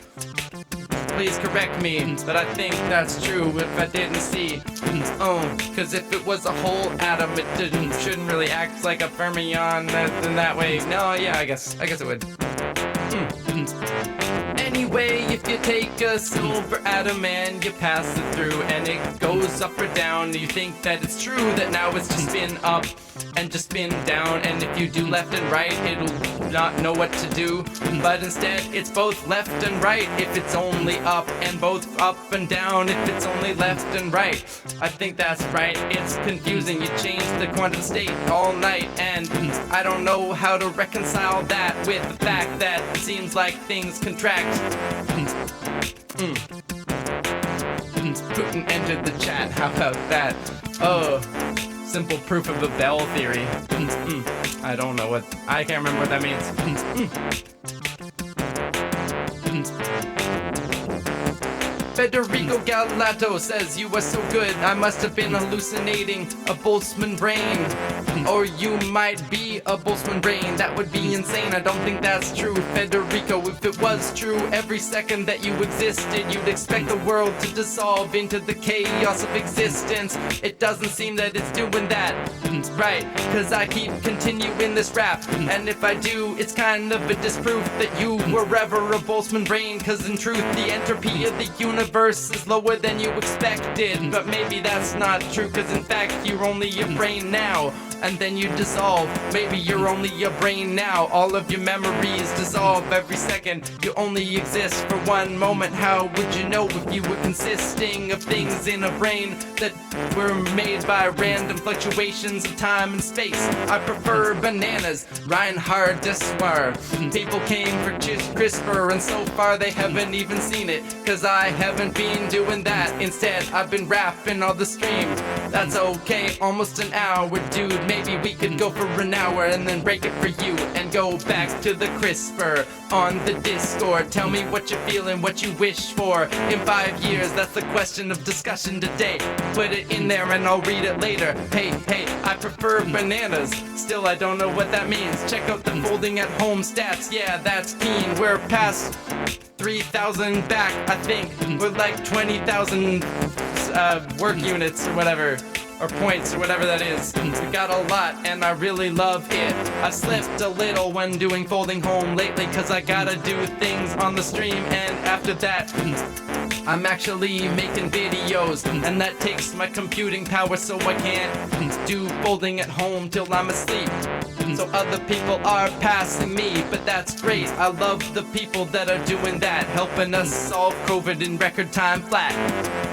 Please correct me, but I think that's true if I didn't see. Oh, cause if it was a whole atom, it shouldn't really act like a fermion in that way. No, yeah, I guess it would. Anyway, if you take a silver atom and you pass it through and it goes up or down, you think that it's true that now it's just spin up and just spin down, and if you do left and right, it'll not know what to do. But instead, it's both left and right if it's only up, and both up and down if it's only left and right. I think that's right. It's confusing. You change the quantum state all night, and I don't know how to reconcile that with the fact that it seems like things contract. Putin entered the chat. How about that? Oh. Simple proof of the Bell theory. I don't know what, I can't remember what that means. Federico Galato says you were so good, I must have been hallucinating a Boltzmann brain. Or you might be a Boltzmann brain, that would be insane, I don't think that's true. Federico, if it was true, every second that you existed, you'd expect the world to dissolve into the chaos of existence. It doesn't seem that it's doing that, right, cause I keep continuing this rap. And if I do, it's kind of a disproof that you were ever a Boltzmann brain, cause in truth, the entropy of the universe is lower than you expected. But maybe that's not true, cause in fact you're only a brain now, and then you dissolve. Maybe you're only a brain now, all of your memories dissolve every second. You only exist for one moment. How would you know if you were consisting of things in a brain that were made by random fluctuations of time and space? I prefer bananas, Reinhard Dessoir. People came for Crispr and so far they haven't even seen it, cause I haven't been doing that. Instead, I've been rapping all the stream. That's okay, almost an hour, dude. Maybe we could go for an hour and then break it for you and go back to the Crispr on the Discord. Tell me what you're feeling, what you wish for in 5 years. That's the question of discussion today. Put it in there and I'll read it later. Hey, I prefer bananas. Still, I don't know what that means. Check out the folding at home stats. Yeah, that's keen. We're past 3,000 back, I think. We're like 20,000 work units or whatever, or points or whatever that is. We got a lot and I really love it. I slipped a little when doing folding home lately, cause I gotta do things on the stream, and after that I'm actually making videos, and that takes my computing power, so I can't do folding at home till I'm asleep. So other people are passing me, but that's great. I love the people that are doing that, helping us solve COVID in record time flat.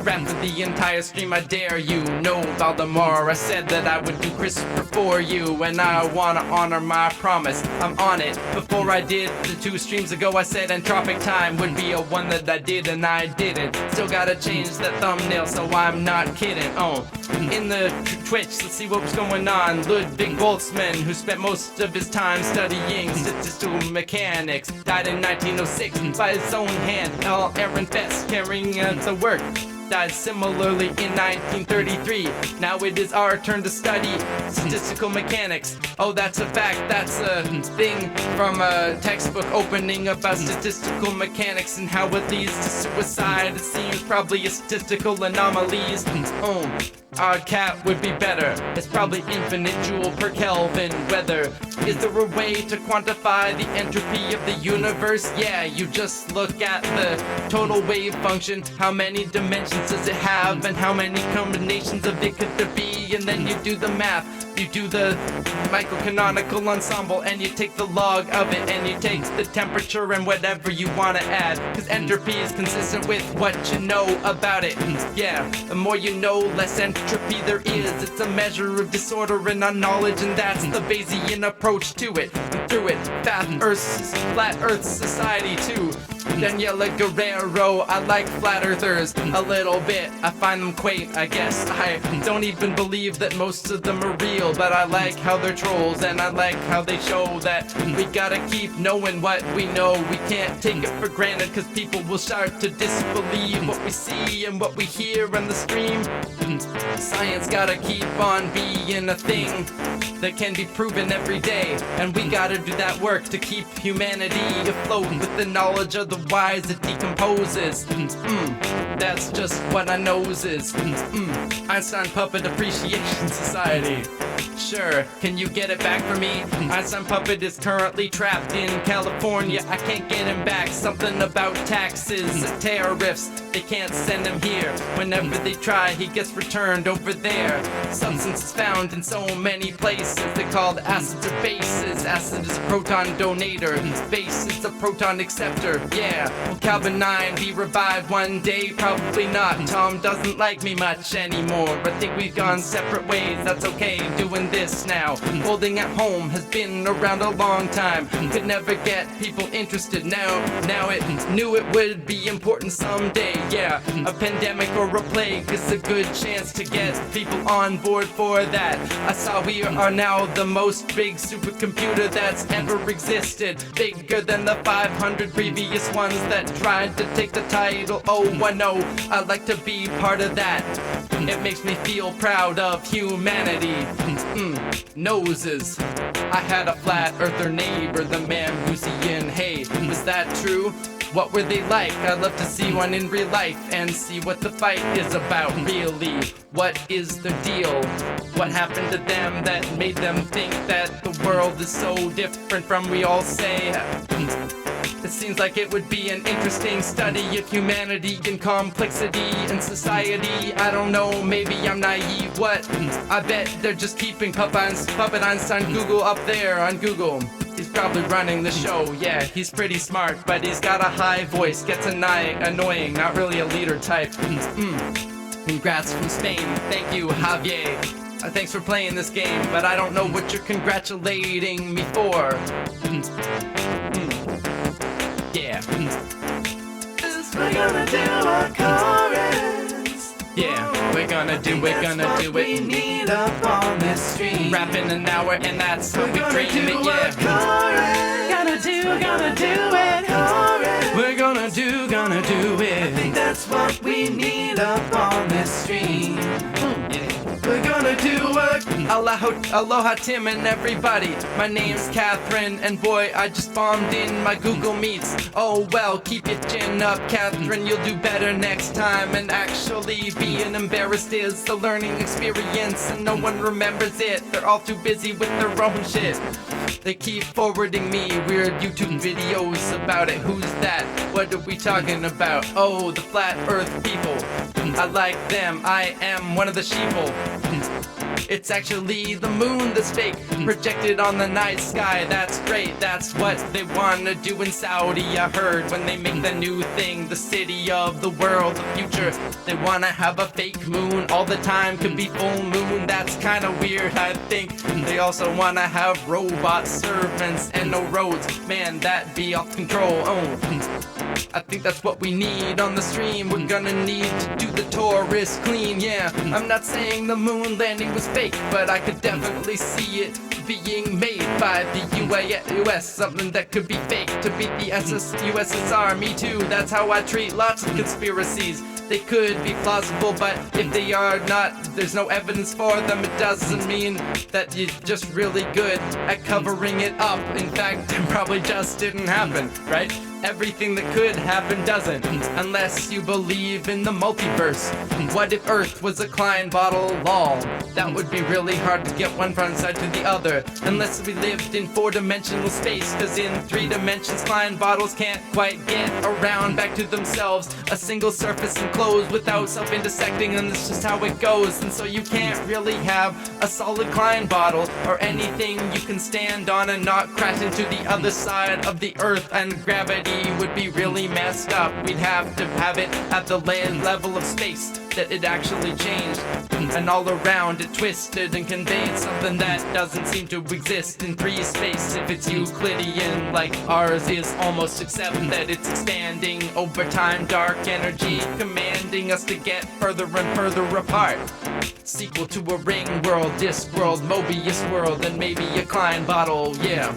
Rap for the entire stream, I dare you. No, Valdemar, I said that I would do Crispr for you, and I wanna honor my promise. I'm on it. Before I did the 2 streams ago, I said Entropic Time would be a one that I did, and I didn't. Still gotta change that thumbnail, so I'm not kidding. Oh, in the Twitch, let's see what's going on. Ludwig Boltzmann, who spent most of his time studying statistical mechanics, died in 1906 by his own hand. All Aaron Fest carrying out the work, died similarly in 1933. Now it is our turn to study statistical mechanics. Oh, that's a fact, that's a thing from a textbook opening about statistical mechanics and how it leads to suicide. It seems probably a statistical anomalies. Oh, our cat would be better. It's probably infinite joule per Kelvin weather. Is there a way to quantify the entropy of the universe? Yeah, you just look at the total wave function. How many dimensions does it have, and how many combinations of it could there be? And then you do the math. You do the microcanonical ensemble, and you take the log of it, and you take the temperature and whatever you want to add, because entropy is consistent with what you know about it. Yeah, the more you know, less entropy there is. It's a measure of disorder in our knowledge, and that's the Bayesian approach to it. And through it, Flat Earth Society too. Daniela Guerrero, I like flat earthers a little bit. I find them quaint, I guess. I don't even believe that most of them are real, but I like how they're trolls, and I like how they show that we gotta keep knowing what we know. We can't take it for granted, cause people will start to disbelieve what we see and what we hear on the stream. Science gotta keep on being a thing that can be proven every day, and we gotta do that work to keep humanity afloat with the knowledge of the wise it decomposes. That's just what I knows is. Einstein Puppet Appreciation Society. Sure, can you get it back for me? Einstein Puppet is currently trapped in California. I can't get him back. Something about taxes, tariffs. They can't send him here. Whenever they try, he gets returned over there. Substance is found in so many places. They're called acids or bases. Acid is a proton donator. Base is a proton acceptor. Yeah, will Calvin 9 be revived one day? Probably not. Tom doesn't like me much anymore. I think we've gone separate ways. That's okay. Doing this now. Holding at home has been around a long time. Could never get people interested. Now it knew it would be important someday. Yeah, a pandemic or a plague is a good chance to get people on board for that. I saw we are now the most big supercomputer that's ever existed. Bigger than the 500 previous ones that tried to take the title. Oh, I know, I'd like to be part of that. It makes me feel proud of humanity. Noses. I had a flat earther neighbor, the Mambusian. Hey, was that true? What were they like? I'd love to see one in real life and see what the fight is about, really. What is the deal? What happened to them that made them think that the world is so different from we all say? It seems like it would be an interesting study of humanity and complexity in society. I don't know, maybe I'm naive. What? I bet they're just keeping Puppet Einstein Google up there on Google. He's probably running the show, yeah, he's pretty smart, but he's got a high voice, gets annoying, not really a leader type. Congrats from Spain, thank you, Javier. Thanks for playing this game, but I don't know what you're congratulating me for. Yeah. We're gonna do a chorus. Yeah, we're gonna do it. We need up on this stream. Rapping an hour, and that's how we dream it, yeah. Gonna do it. Chorus. We're gonna do it. I think that's what we need up on this stream. We're gonna do a Aloha Tim and everybody. My name's Catherine, and boy, I just bombed in my Google Meets. Oh well, keep your chin up, Catherine, you'll do better next time. And actually, being embarrassed is the learning experience, and no one remembers it. They're all too busy with their own shit. They keep forwarding me weird YouTube videos about it. Who's that? What are we talking about? Oh, the flat earth people. I like them, I am one of the sheeple. It's actually the moon that's fake, projected on the night sky. That's great, that's what they wanna do in Saudi, I heard. When they make the new thing, the city of the world, the future, they wanna have a fake moon all the time, could be full moon. That's kinda weird, I think. They also wanna have robot servants and no roads. Man, that'd be off control. I think that's what we need on the stream. We're gonna need to do the tourist clean, yeah. I'm not saying the moon landing was fake, but I could definitely see it being made by the US, something that could be fake to beat the USSR. Me too, that's how I treat lots of conspiracies. They could be plausible, but if they are not, there's no evidence for them. It doesn't mean that you're just really good at covering it up. In fact, it probably just didn't happen, right? Everything that could happen doesn't, unless you believe in the multiverse. What if Earth was a Klein bottle? Lol. That would be really hard to get one from side to the other, unless we lived in 4-dimensional space, cause in 3 dimensions Klein bottles can't quite get around back to themselves. A single surface enclosed without self-intersecting, and that's just how it goes. And so you can't really have a solid Klein bottle or anything you can stand on and not crash into the other side of the Earth, and gravity would be really messed up. We'd have to have it at the level of space that it actually changed, and all around it twisted and conveyed something that doesn't seem to exist in pre-space. If it's Euclidean like ours is, almost accept that it's expanding over time. Dark energy commanding us to get further and further apart. Sequel to a ring world, disc world, Mobius world, and maybe a Klein bottle, yeah.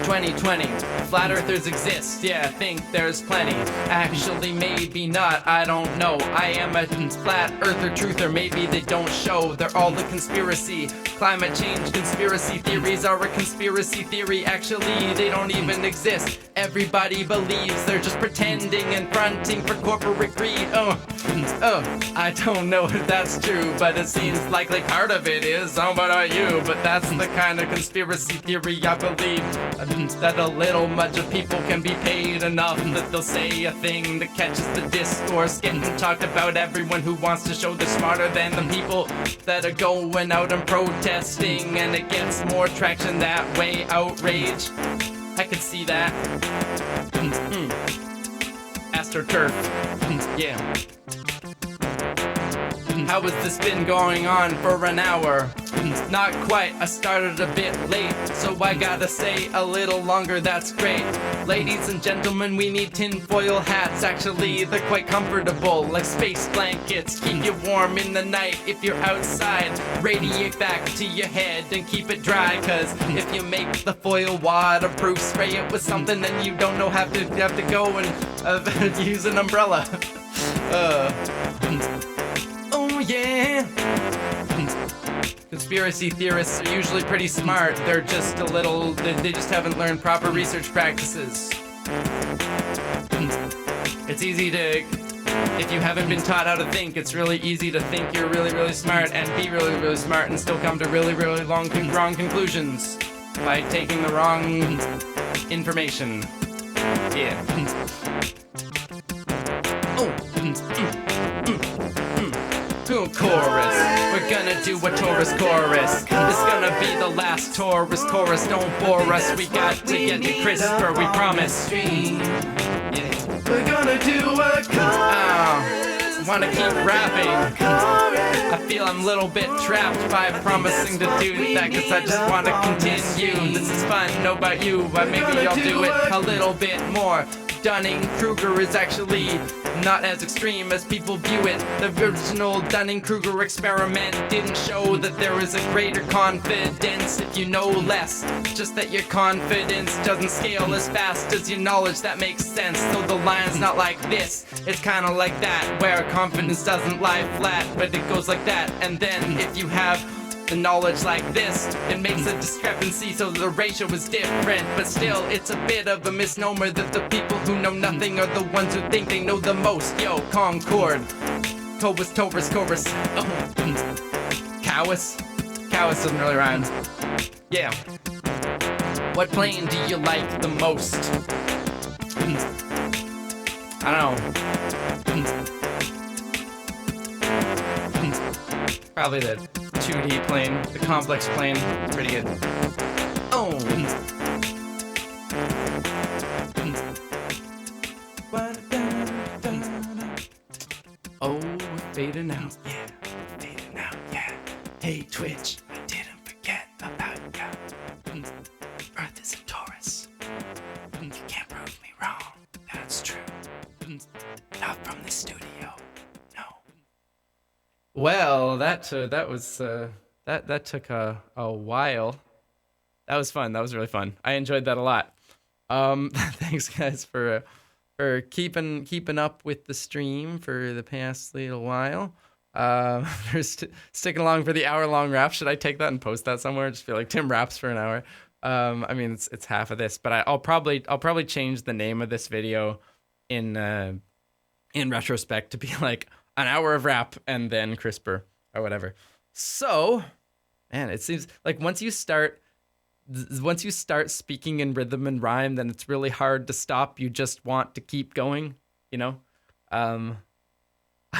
2020, flat earthers exist, yeah, I think there's plenty. Actually, maybe not, I don't know. I am a flat earther truther, maybe they don't show. They're all a conspiracy. Climate change conspiracy theories are a conspiracy theory. Actually, they don't even exist. Everybody believes they're just pretending and fronting for corporate greed. I don't know if that's true, but it seems likely part of it is. What are you? But that's the kind of conspiracy theory I believe. That a little much of people can be paid enough that they'll say a thing that catches the discourse, getting talked about. Everyone who wants to show they're smarter than the people that are going out and protesting, and it gets more traction that way. Outrage, I could see that. AstroTurf, yeah. How has this been going on for an hour? Not quite, I started a bit late, so I gotta say a little longer, that's great. Ladies and gentlemen, we need tinfoil hats. Actually, they're quite comfortable, like space blankets. Keep you warm in the night if you're outside. Radiate back to your head and keep it dry, cause if you make the foil waterproof, spray it with something, then you don't know have to go and use an umbrella. Oh yeah. Conspiracy theorists are usually pretty smart. They're just they just haven't learned proper research practices. It's easy to, if you haven't been taught how to think, it's really easy to think you're really, really smart and be really, really smart and still come to really, really wrong conclusions by taking the wrong information. Yeah. Chorus. We're gonna do a Taurus chorus. It's gonna be the last Taurus chorus. Don't bore us. We got to get to Crispr. We promise. Yeah. We're gonna do a chorus. Wanna keep rapping. I feel I'm a little bit trapped by promising to do that, cause I just wanna continue. This is fun. Know about you, but maybe I'll do it a little bit more. Dunning-Kruger is actually not as extreme as people view it. The original Dunning-Kruger experiment didn't show that there is a greater confidence if you know less. Just that your confidence doesn't scale as fast as your knowledge. That makes sense. So the line's not like this. It's kinda like that, where confidence doesn't lie flat, but it goes like that. And then if you have the knowledge like this, it makes a discrepancy, so the ratio is different. But still, it's a bit of a misnomer that the people who know nothing are the ones who think they know the most. Yo, Concord, Taurus, chorus. Cowus? Cowus doesn't really rhyme. Yeah. What plane do you like the most? I don't know. Probably that. 2D plane, the complex plane. Pretty good. Oh. Oh, we're fading out. Yeah, fading out. Yeah. Hey, Twitch, I didn't forget about you. Earth is a Taurus. You can't prove me wrong. That's true. Not from the studio. No. Well, that took a while. That was fun. That was really fun. I enjoyed that a lot. Thanks guys for keeping up with the stream for the past little while. For sticking along for the hour-long rap. Should I take that and post that somewhere? Just feel like Tim raps for an hour. I mean, it's half of this, but I'll probably change the name of this video in retrospect to be like an hour of rap and then Crispr or whatever. So, man, it seems like once you start speaking in rhythm and rhyme, then it's really hard to stop. You just want to keep going, you know? I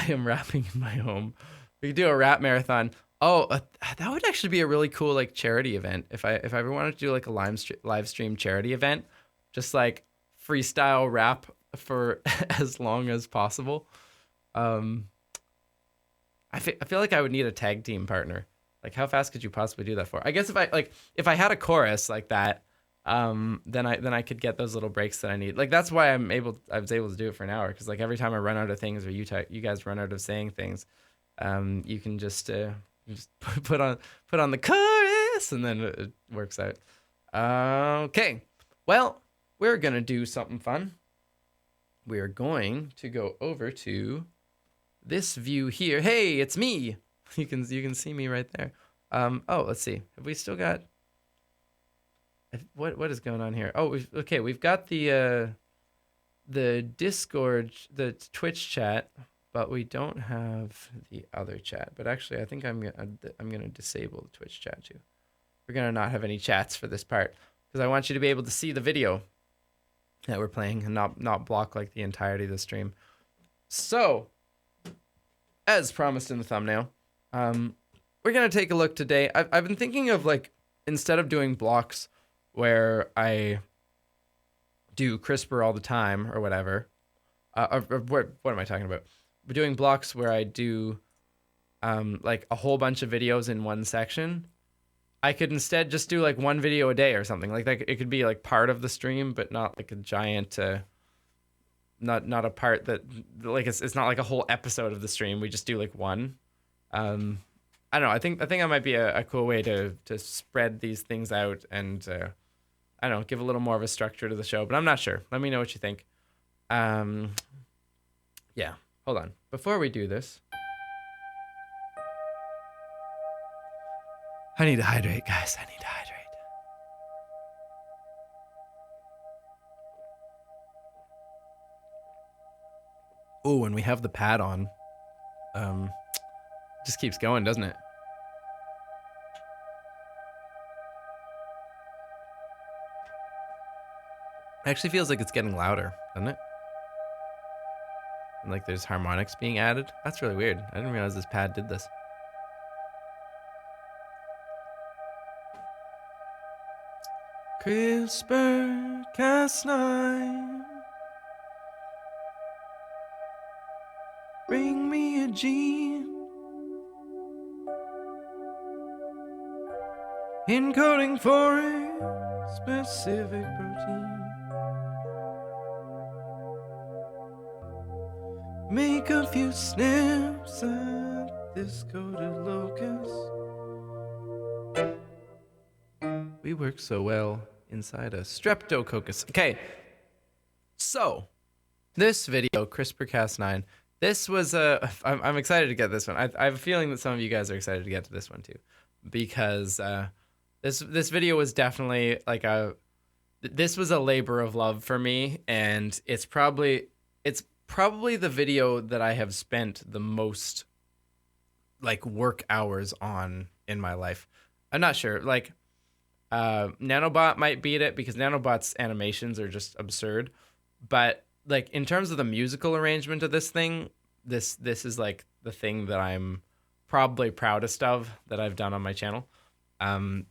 am rapping in my home. We could do a rap marathon. Oh, that would actually be a really cool like charity event. If I ever wanted to do like a live stream charity event, just like freestyle rap for as long as possible. I feel like I would need a tag team partner. Like, how fast could you possibly do that for? I guess if I had a chorus like that, then I could get those little breaks that I need. Like, that's why I was able to do it for an hour, because like every time I run out of things or you guys run out of saying things, you can just put on the chorus and then it works out. Okay, well, we're gonna do something fun. We are going to go over to this view here. Hey, it's me. You can see me right there. Oh, let's see. Have we still got what is going on here? Oh, we've got the Discord, the Twitch chat, but we don't have the other chat. But actually, I think I'm gonna disable the Twitch chat too. We're gonna not have any chats for this part because I want you to be able to see the video that we're playing and not block like the entirety of the stream. So, as promised in the thumbnail, we're gonna take a look today. I've been thinking of, like, instead of doing blocks where I do Crispr all the time or whatever, what am I talking about? We're doing blocks where I do like a whole bunch of videos in one section. I could instead just do like one video a day or something. Like that, it could be like part of the stream, but not like a giant, not a part that, like, it's not like a whole episode of the stream. We just do like one. I don't know. I think that might be a cool way to spread these things out and I don't know, give a little more of a structure to the show. But I'm not sure. Let me know what you think. Yeah. Hold on. Before we do this, I need to hydrate, guys. I need to hydrate. Oh, and we have the pad on. Just keeps going, doesn't it? It actually feels like it's getting louder, doesn't it? And like there's harmonics being added. That's really weird. I didn't realize this pad did this. Crispr Cas9, bring me a gene encoding for a specific protein. Make a few snaps at this coded locus. We work so well inside a streptococcus. Okay, so this video, CRISPR-Cas9, this was I'm excited to get this one. I have a feeling that some of you guys are excited to get to this one too, because this video was definitely like this was a labor of love for me, and it's probably the video that I have spent the most like work hours on in my life. I'm not sure, like Nanobot might beat it because Nanobot's animations are just absurd, but like in terms of the musical arrangement of this thing, this is like the thing that I'm probably proudest of that I've done on my channel. I don't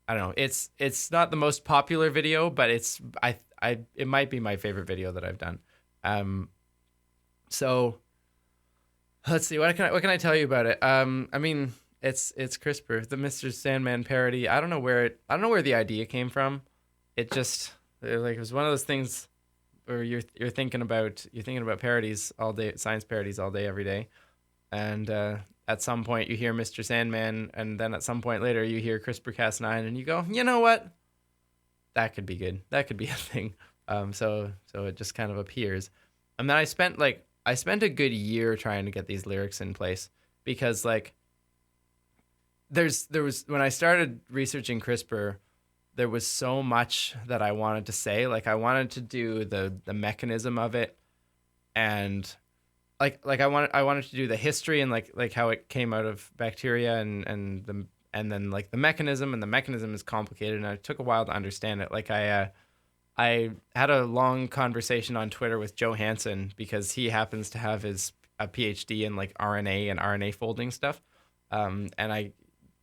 know. It's not the most popular video, but it might be my favorite video that I've done. So let's see, what can I tell you about it? I mean, it's Crispr, the Mr. Sandman parody. I don't know where the idea came from. It just like it was one of those things where you're thinking about parodies all day, science parodies all day every day, and at some point you hear Mr. Sandman, and then at some point later you hear CRISPR-Cas9, and you go, you know what? That could be good. That could be a thing. So it just kind of appears, and then I spent a good year trying to get these lyrics in place, because like there was when I started researching CRISPR, there was so much that I wanted to say. Like I wanted to do the mechanism of it, and like I wanted to do the history and like how it came out of bacteria and then like the mechanism, and the mechanism is complicated, and it took a while to understand it. Like I had a long conversation on Twitter with Joe Hansen, because he happens to have a PhD in like RNA and RNA folding stuff, and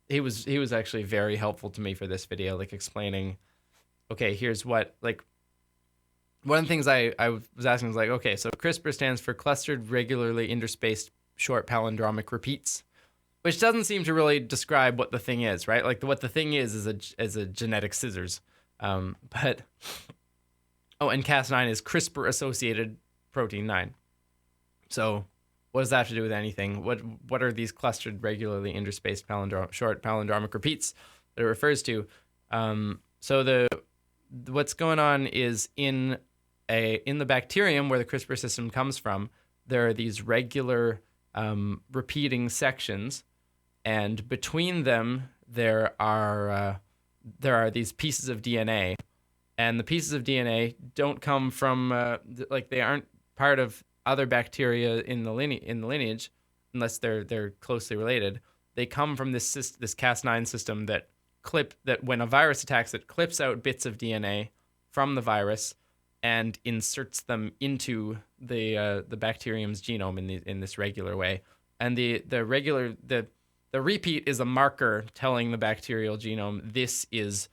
he was actually very helpful to me for this video, like explaining, okay, here's what, like, one of the things I was asking was like, okay, so CRISPR stands for clustered regularly interspaced short palindromic repeats, which doesn't seem to really describe what the thing is, right? Like what the thing is a genetic scissors. And Cas9 is CRISPR associated protein 9. So what does that have to do with anything? What are these clustered regularly interspaced short palindromic repeats that it refers to? So what's going on is in the bacterium where the CRISPR system comes from, there are these regular repeating sections, and between them there are these pieces of DNA, and the pieces of DNA don't come from they aren't part of other bacteria in the lineage, unless they're closely related. They come from this Cas9 system that when a virus attacks, it clips out bits of DNA from the virus and inserts them into the bacterium's genome in this regular way. And the repeat is a marker telling the bacterial genome, this is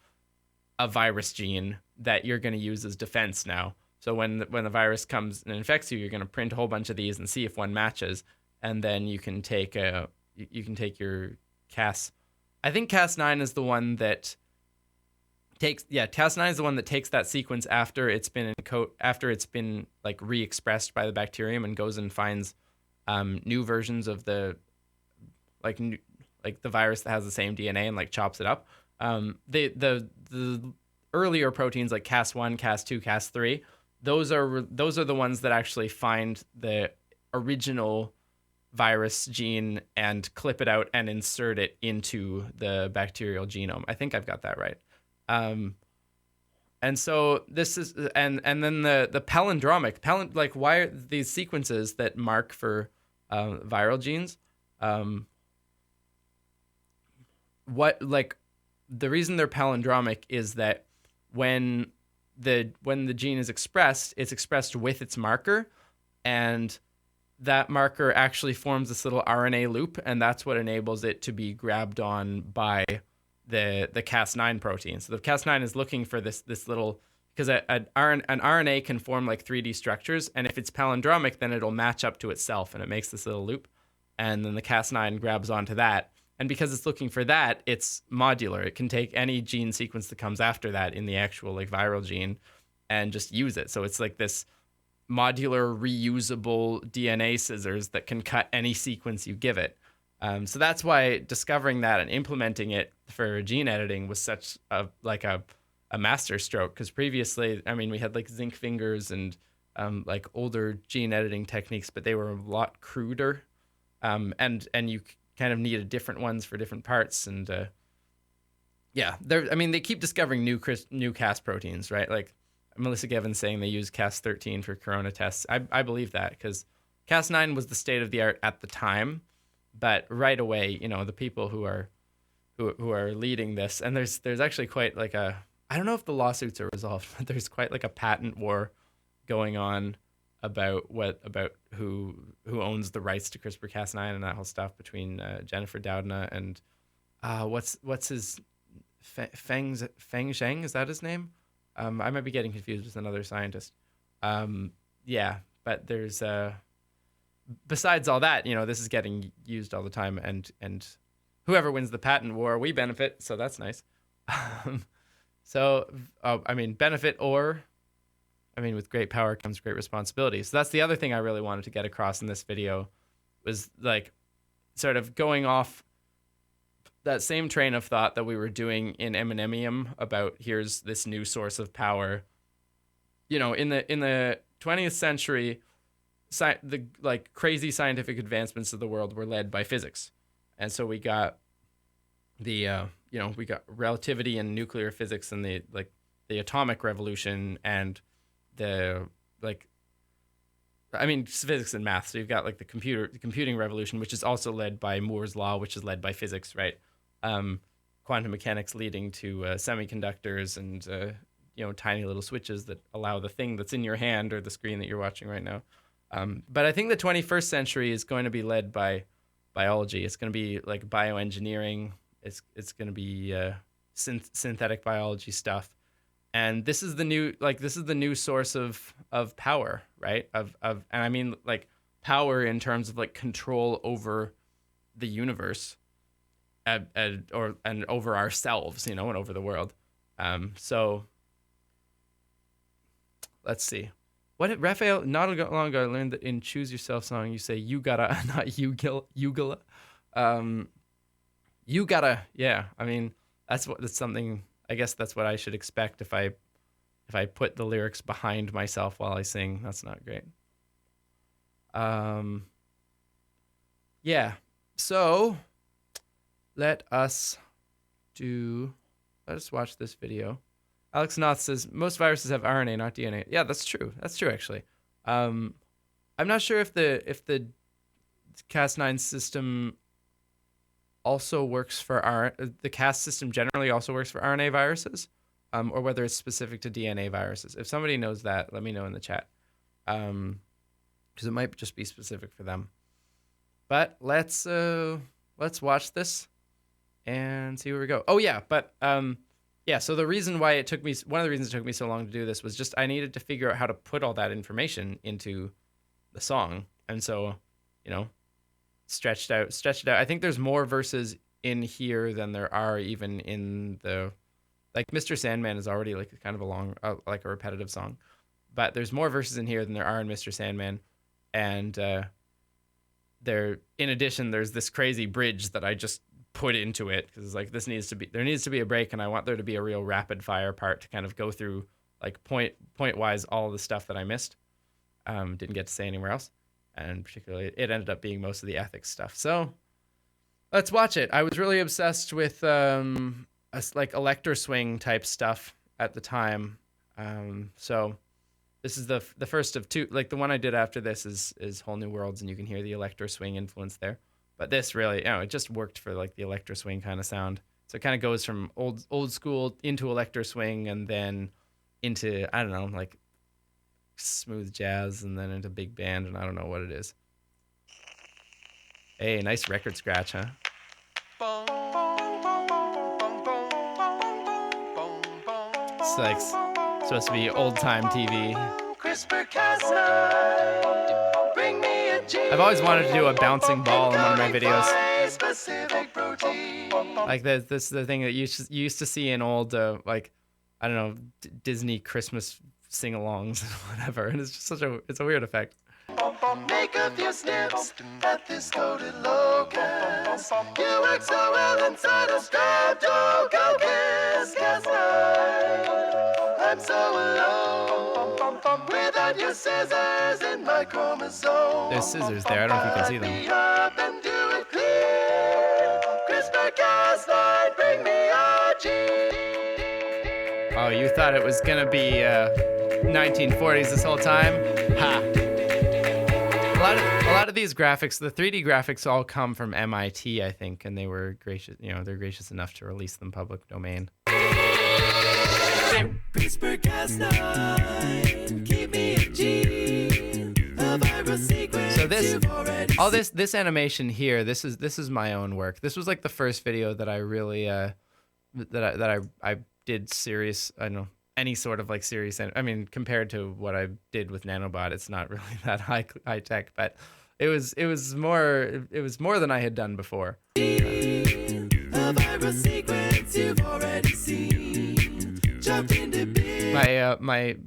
a virus gene that you're going to use as defense now. So when the virus comes and infects you, you're going to print a whole bunch of these and see if one matches, and then you can take your Cas. I think Cas9 is the one that takes Cas9 is the one that takes that sequence after it's been like re-expressed by the bacterium, and goes and finds new versions of the the virus that has the same DNA, and like chops it up. The earlier proteins like Cas1, Cas2, Cas3, those are the ones that actually find the original virus gene and clip it out and insert it into the bacterial genome. I think I've got that right. And so this is, and then the palindromic, why are these sequences that mark for viral genes? The reason they're palindromic is that when the gene is expressed, it's expressed with its marker, and that marker actually forms this little RNA loop, and that's what enables it to be grabbed on by the Cas9 protein. So the Cas9 is looking for this little, because an RNA can form like 3D structures, and if it's palindromic, then it'll match up to itself, and it makes this little loop, and then the Cas9 grabs onto that. And because it's looking for that, it's modular. It can take any gene sequence that comes after that in the actual like viral gene and just use it. So it's like this modular, reusable DNA scissors that can cut any sequence you give it. So that's why discovering that and implementing it for gene editing was such a master stroke. Because previously, I mean, we had like zinc fingers and like older gene editing techniques, but they were a lot cruder, and you kind of needed different ones for different parts. And they keep discovering new Cas proteins, right? Like Melissa Gevin saying they use Cas13 for corona tests. I believe that, because Cas9 was the state of the art at the time, but right away, the people who are leading this, and there's actually quite like I don't know if the lawsuits are resolved, but there's quite like a patent war going on about who owns the rights to CRISPR-Cas9 and that whole stuff between Jennifer Doudna and what's his Feng Zheng, is that his name? I might be getting confused with another scientist. Yeah, but there's besides all that, this is getting used all the time, and whoever wins the patent war, we benefit, so that's nice. Benefit or, with great power comes great responsibility. So that's the other thing I really wanted to get across in this video, was like sort of going off that same train of thought that we were doing in Eminemium about here's this new source of power. In the 20th century, the like crazy scientific advancements of the world were led by physics, and so we got the we got relativity and nuclear physics and the atomic revolution and physics and math. So you've got like the computing revolution, which is also led by Moore's law, which is led by physics, right? Quantum mechanics leading to semiconductors and tiny little switches that allow the thing that's in your hand or the screen that you're watching right now. But I think the 21st century is going to be led by biology. It's going to be like bioengineering. It's going to be synthetic biology stuff. And this is the new source of power, right? And I mean like power in terms of like control over the universe, and over ourselves, and over the world. So let's see. What did Raphael, not long ago, I learned that in Choose Yourself song, you say you gotta, not you gilla. You gotta, yeah. I mean, that's something, I guess that's what I should expect if I put the lyrics behind myself while I sing. That's not great. Yeah. So let us watch this video. Alex Noth says, most viruses have RNA, not DNA. Yeah, that's true. That's true, actually. I'm not sure if the Cas9 system also works for the Cas system generally also works for RNA viruses, or whether it's specific to DNA viruses. If somebody knows that, let me know in the chat, because it might just be specific for them. But let's watch this and see where we go. Oh yeah, but yeah. So the reason why one of the reasons it took me so long to do this was just I needed to figure out how to put all that information into the song, and so stretched it out. I think there's more verses in here than there are even in the, like Mr. Sandman is already like kind of a long, like a repetitive song, but there's more verses in here than there are in Mr. Sandman, and in addition there's this crazy bridge that I just put into it because like there needs to be a break, and I want there to be a real rapid fire part to kind of go through like point wise all the stuff that I missed, didn't get to say anywhere else, and particularly it ended up being most of the ethics stuff. So let's watch it. I was really obsessed with like electro swing type stuff at the time, so this is the first of two. Like the one I did after this is Whole New Worlds, and you can hear the electro swing influence there. But this really, it just worked for like the electro swing kind of sound. So it kind of goes from old school into electro swing, and then into, I don't know, like smooth jazz, and then into big band, and I don't know what it is. Hey, nice record scratch, huh? It's like supposed to be old time TV. I've always wanted to do a bouncing ball in one of my videos. Like this is the thing that you used to see in old like, I don't know, Disney Christmas sing-alongs and whatever, and it's just it's a weird effect. Make up your snips at this coded locus. You work so well inside a streptococcus. I'm so alone without your scissors in my chromosome. There's scissors there. I don't know if you can see them. Up and do it clear. CRISPR-Cas9, bring me a gene. Oh, you thought it was gonna be 1940s this whole time? Ha! A lot of these graphics, the 3D graphics, all come from MIT, I think, and they were gracious. They're gracious enough to release them public domain. CRISPR-Cas9, give me a gene. So this animation here, this is my own work. This was like the first video that I really I did serious, I don't know, any sort of like serious, I mean, compared to what I did with Nanobot, it's not really that high tech, but it was more than I had done before.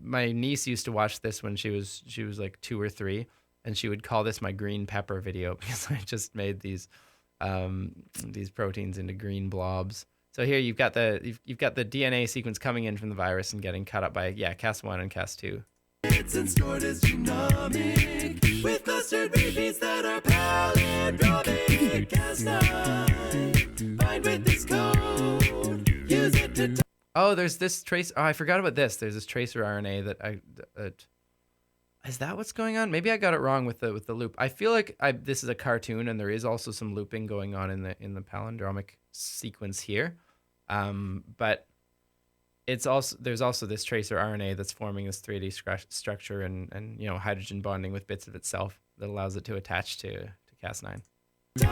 My niece used to watch this when she was like 2 or 3, and she would call this my green pepper video because I just made these proteins into green blobs. So here you've got the DNA sequence coming in from the virus and getting cut up by Cas1 and Cas2. It's stored as genomic with clustered repeats that are palindromic. Cas9, bind with this code. Use it to. Oh, there's this trace. Oh, I forgot about this. There's this tracer RNA that is that what's going on? Maybe I got it wrong with the loop. I feel like this is a cartoon, and there is also some looping going on in the palindromic sequence here. But there's also this tracer RNA that's forming this 3D structure and hydrogen bonding with bits of itself that allows it to attach to Cas9. So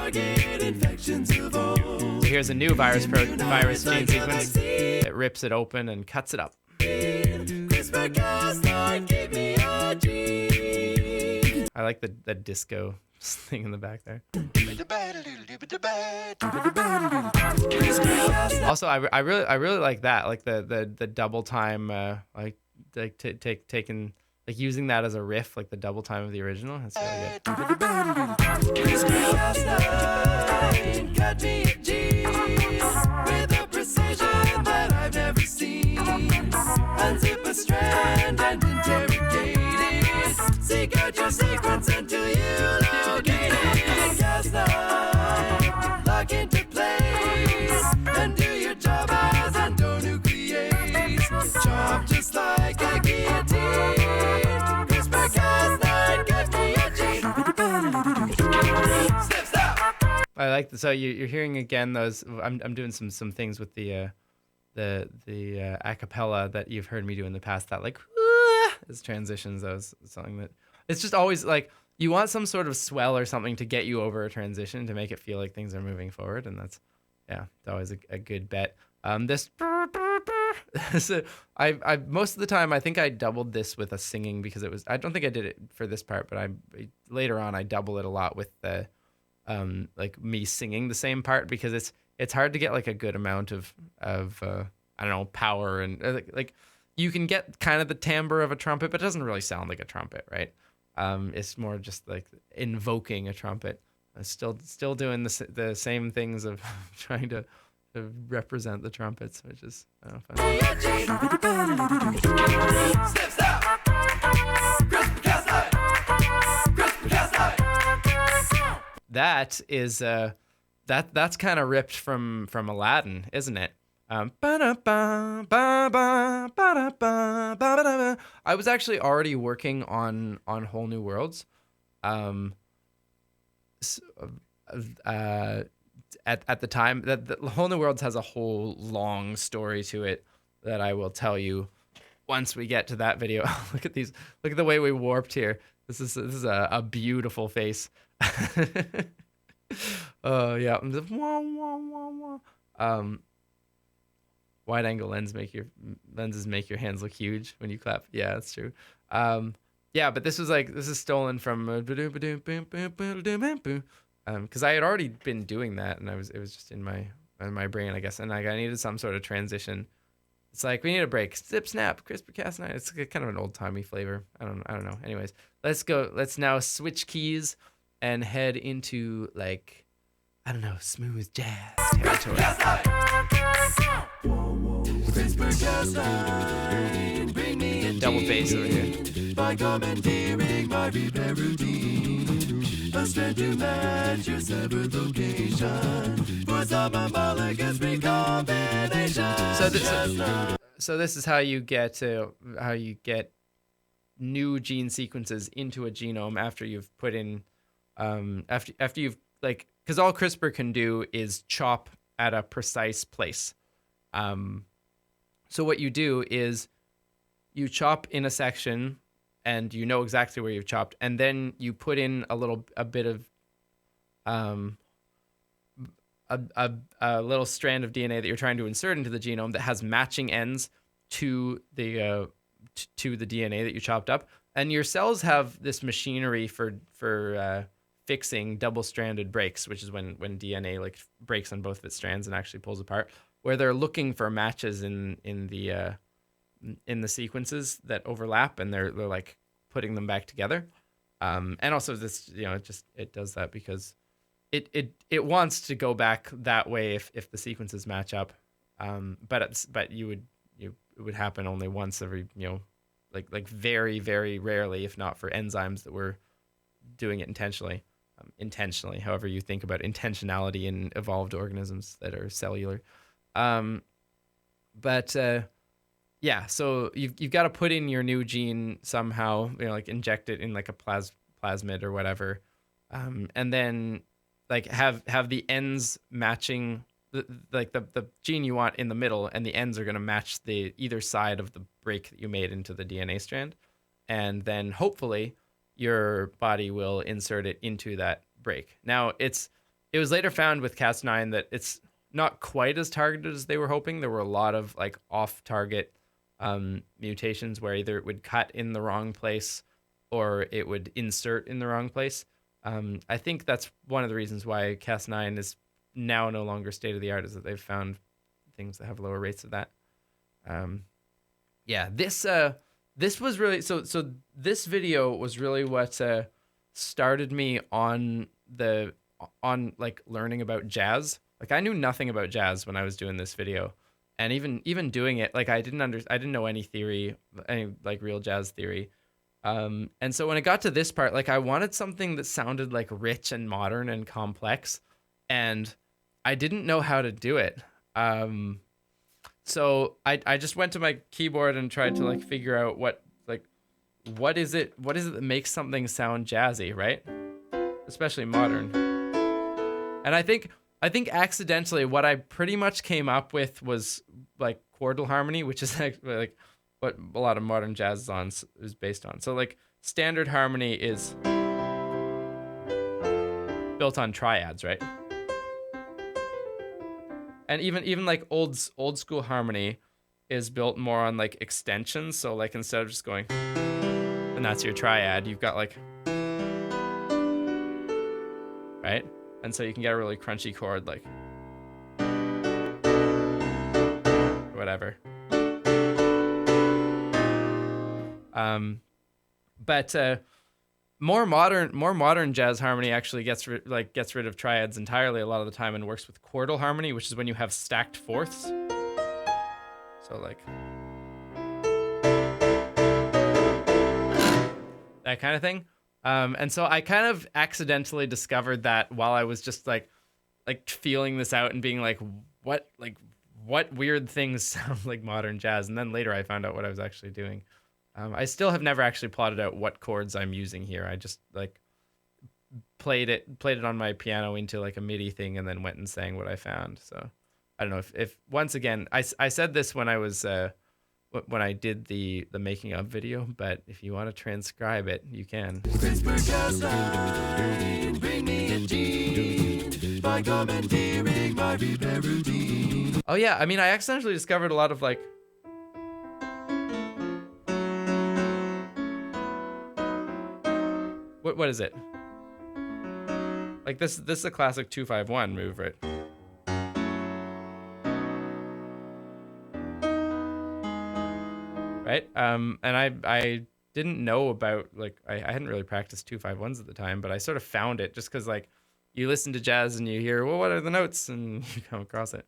here's a new virus gene sequence. It rips it open and cuts it up. I like the disco thing in the back there. Also, I really like that, like the double time, taking like using that as a riff, like the double time of the original. That's really good. Cut me a G with a precision that I've never seen. Unzip a strand and interrogate it. Seek out your sequence until you locate it. Cas9, lock into place and do your job as endonuclease. Chop just like a guillotine. Crispr Cas9, cut me a G. Step stop. I like so you're hearing again those. I'm doing some things with the acapella that you've heard me do in the past. That like as transitions. That was something that it's just always like you want some sort of swell or something to get you over a transition to make it feel like things are moving forward, and that's it's always a good bet. This so I most of the time I think I doubled this with a singing because it was I don't think I did it for this part, but later on I double it a lot with the like me singing the same part because it's hard to get like a good amount of I don't know, power and like you can get kind of the timbre of a trumpet, but it doesn't really sound like a trumpet, right? It's more just like invoking a trumpet. Still doing the same things of trying to represent the trumpets, which is fun. Step stop. Crispr Cas9. That is that's kind of ripped from Aladdin, isn't it? I was actually already working on Whole New Worlds. At the time, that the Whole New Worlds has a whole long story to it that I will tell you once we get to that video. Look at these! Look at the way we warped here. This is a beautiful face. Oh yeah. Wide angle lenses make your hands look huge when you clap. Yeah, that's true. Yeah, but this is stolen from because I had already been doing that, and it was just in my brain, I guess, and like I needed some sort of transition. It's like we need a break. Zip snap, Crispr Cas9. It's kind of an old timey flavor. I don't know. Anyways, let's go. Let's now switch keys and head into like I don't know, smooth jazz territory. Double bass over here. By commandeering my repair routine, a strength to match your severed location for some homologous recombination. So this is how you get new gene sequences into a genome after you've put in after you've like because all CRISPR can do is chop at a precise place. So what you do is you chop in a section and you know exactly where you've chopped, and then you put in a bit of a little strand of DNA that you're trying to insert into the genome that has matching ends to the DNA that you chopped up. And your cells have this machinery for fixing double-stranded breaks, which is when DNA like breaks on both of its strands and actually pulls apart, where they're looking for matches in the sequences that overlap, and they're like putting them back together. And also this, it does that because it wants to go back that way if the sequences match up. But it would happen only once every, like very, very rarely, if not for enzymes that were doing it intentionally. However you think about intentionality in evolved organisms that are cellular. Yeah, so you've got to put in your new gene somehow, like inject it in like a plasmid or whatever, and then like have the ends matching the gene you want in the middle, and the ends are going to match the either side of the break that you made into the DNA strand, and then hopefully your body will insert it into that break. Now it was later found with Cas9 that it's not quite as targeted as they were hoping. There were a lot of like off-target mutations where either it would cut in the wrong place or it would insert in the wrong place. I think that's one of the reasons why Cas9 is now no longer state of the art, is that they've found things that have lower rates of that. This was really so this video was really what started me on like learning about jazz. Like I knew nothing about jazz when I was doing this video, and even doing it, like I didn't know any theory, any like real jazz theory. And so when it got to this part, like I wanted something that sounded like rich and modern and complex, and I didn't know how to do it. So I just went to my keyboard and tried to like figure out what is it that makes something sound jazzy, right? Especially modern. And I think accidentally what I pretty much came up with was like chordal harmony, which is like what a lot of modern jazz is based on. So like standard harmony is built on triads, right? And even like old school harmony is built more on like extensions. So like instead of just going, and that's your triad, you've got like, right? And so you can get a really crunchy chord, like whatever. But more modern jazz harmony actually gets rid of triads entirely a lot of the time and works with chordal harmony, which is when you have stacked fourths. So like that kind of thing. And so I kind of accidentally discovered that while I was just like feeling this out and being like, what weird things sound like modern jazz. And then later I found out what I was actually doing. I still have never actually plotted out what chords I'm using here. I just like played it on my piano into like a MIDI thing and then went and sang what I found. So I don't know if once again, I said this when I was, when I did the making of video, but if you want to transcribe it, you can. Crispr-Cas9, bring me a gene by commandeering my repair routine. Oh yeah, I mean, I accidentally discovered a lot of like, what is it? Like this is a classic 2-5-1 move, right? Right? And I didn't know about, like, I hadn't really practiced 2-5-1s at the time, but I sort of found it just because, like, you listen to jazz and you hear, well, what are the notes? And you come across it.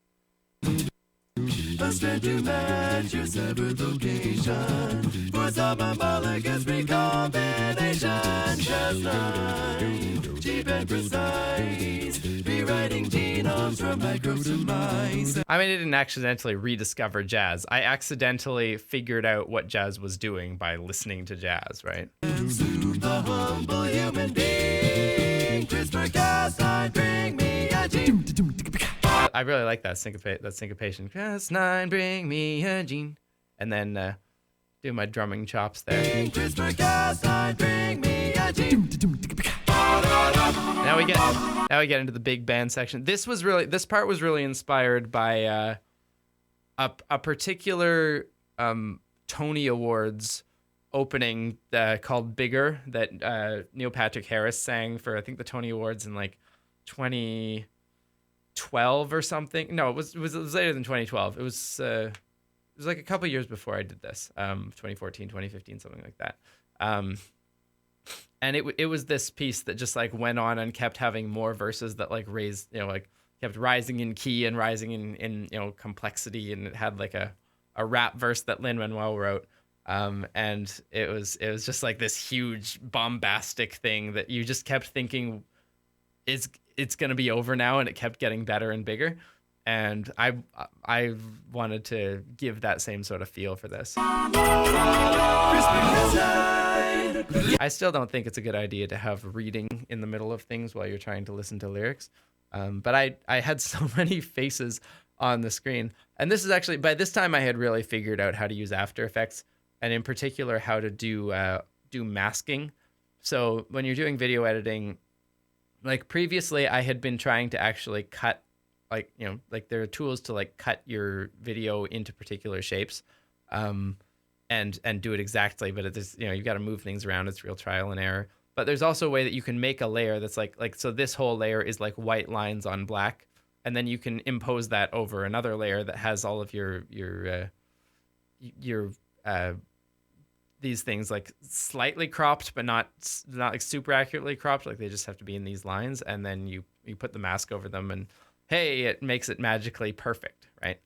A strand to match your severed location for some homologous recombination. Cas9, cheap and precise, rewriting genomes from microbes to mice. I mean, I didn't accidentally rediscover jazz. I accidentally figured out what jazz was doing by listening to jazz, right? The humble human being, Crispr-Cas9, bring me a gene. I really like that syncopation. Cas9, bring me a gene. And then do my drumming chops there. Crispr Cas9, bring me a Jeep. Now we get into the big band section. This part was really inspired by a particular Tony Awards opening called Bigger that Neil Patrick Harris sang for, I think, the Tony Awards in like 2012 or something. No, it was later than 2012. It was like a couple years before I did this, 2014, 2015, something like that. And it was this piece that just like went on and kept having more verses that like raised, like kept rising in key and rising in complexity, and it had like a rap verse that Lin-Manuel wrote. And it was just like this huge bombastic thing that you just kept thinking it's gonna be over now, and it kept getting better and bigger. And I wanted to give that same sort of feel for this. I still don't think it's a good idea to have reading in the middle of things while you're trying to listen to lyrics. But I had so many faces on the screen. And this is actually, by this time I had really figured out how to use After Effects, and in particular how to do masking. So when you're doing video editing, like previously I had been trying to actually cut, like there are tools to like cut your video into particular shapes, and do it exactly. But it's you've got to move things around. It's real trial and error. But there's also a way that you can make a layer that's like so this whole layer is like white lines on black, and then you can impose that over another layer that has all of your these things like slightly cropped, but not like super accurately cropped. Like they just have to be in these lines, and then you put the mask over them, and hey, it makes it magically perfect, right?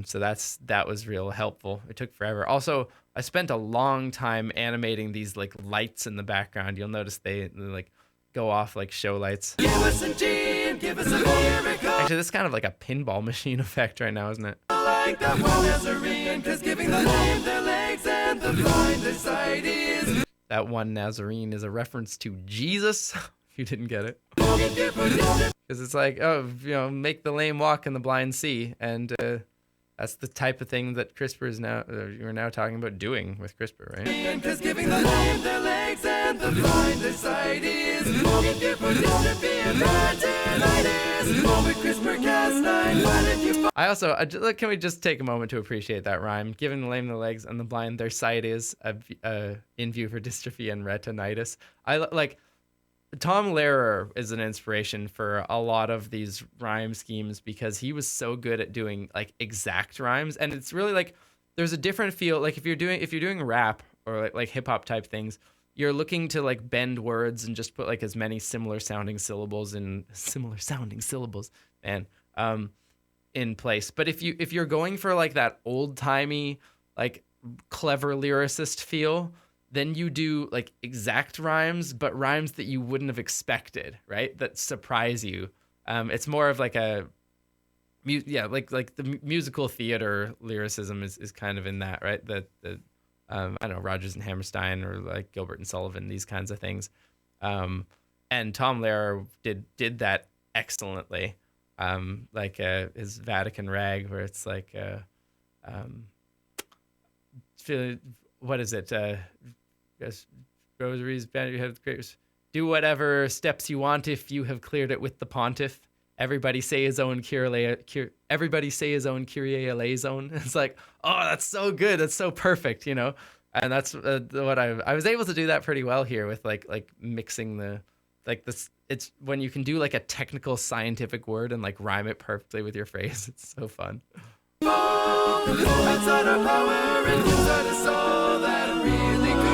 So that was real helpful. It took forever. Also, I spent a long time animating these like lights in the background. You'll notice they like go off like show lights. Give us some gin, give us a miracle. Actually, this is kind of like a pinball machine effect right now, isn't it? Like that one Nazarene, 'cause giving the lame their legs and the blind their sight is. That one Nazarene is a reference to Jesus, if you didn't get it. Because it's like, make the lame walk and the blind see. And that's the type of thing that Crispr is now, you're now talking about doing with Crispr, right? Because giving the lame their legs and the blind their sight is. I also, can we just take a moment to appreciate that rhyme? Giving the lame their legs and the blind their sight is, in view for dystrophy and retinitis. I like... Tom Lehrer is an inspiration for a lot of these rhyme schemes because he was so good at doing like exact rhymes, and it's really like there's a different feel. Like if you're doing rap or like hip hop type things, you're looking to like bend words and just put like as many similar sounding syllables in place. But if you're going for like that old timey like clever lyricist feel, then you do like exact rhymes, but rhymes that you wouldn't have expected, right? That surprise you. It's more of like like the musical theater lyricism is kind of in that, right? I don't know, Rodgers and Hammerstein or like Gilbert and Sullivan, these kinds of things. And Tom Lehrer did that excellently. Like his Vatican Rag, where it's like, what is it? Yes, rosaries, you have do whatever steps you want if you have cleared it with the pontiff. Everybody say his own everybody say his own Kyrie eleison. It's like, oh, that's so good, that's so perfect, And that's what I was able to do that pretty well here with like mixing the like this. It's when you can do like a technical scientific word and like rhyme it perfectly with your phrase. It's so fun. Outside our power and inside a soul that really good.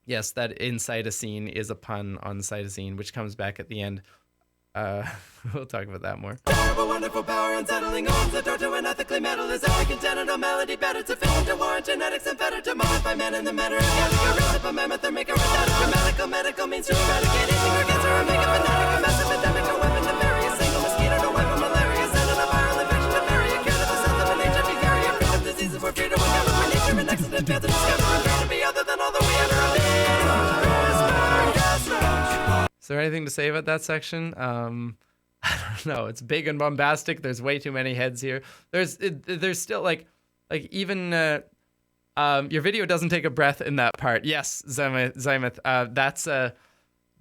Yes, that inside a scene is a pun on cytosine, which comes back at the end. We'll talk about that more. Terrible, wonderful power and settling homes that to an ethically metal is every congenital melody better to fit into warrant genetics and better to modify man in the manner of a recipe, mammoth or make a rhetorical medical means to eradicate aging or cancer or make a fanatic or massive epidemic or weapon to bury a single mosquito to wipe a malaria send a viral infection to bury a cure to the sense of an HIV carrier freedom diseases we're free to recover when nature and accident fail to discover and try to be other than all that we ever have been. Is there anything to say about that section? I don't know. It's big and bombastic. There's way too many heads here. There's still like like even your video doesn't take a breath in that part. Yes, Zymuth,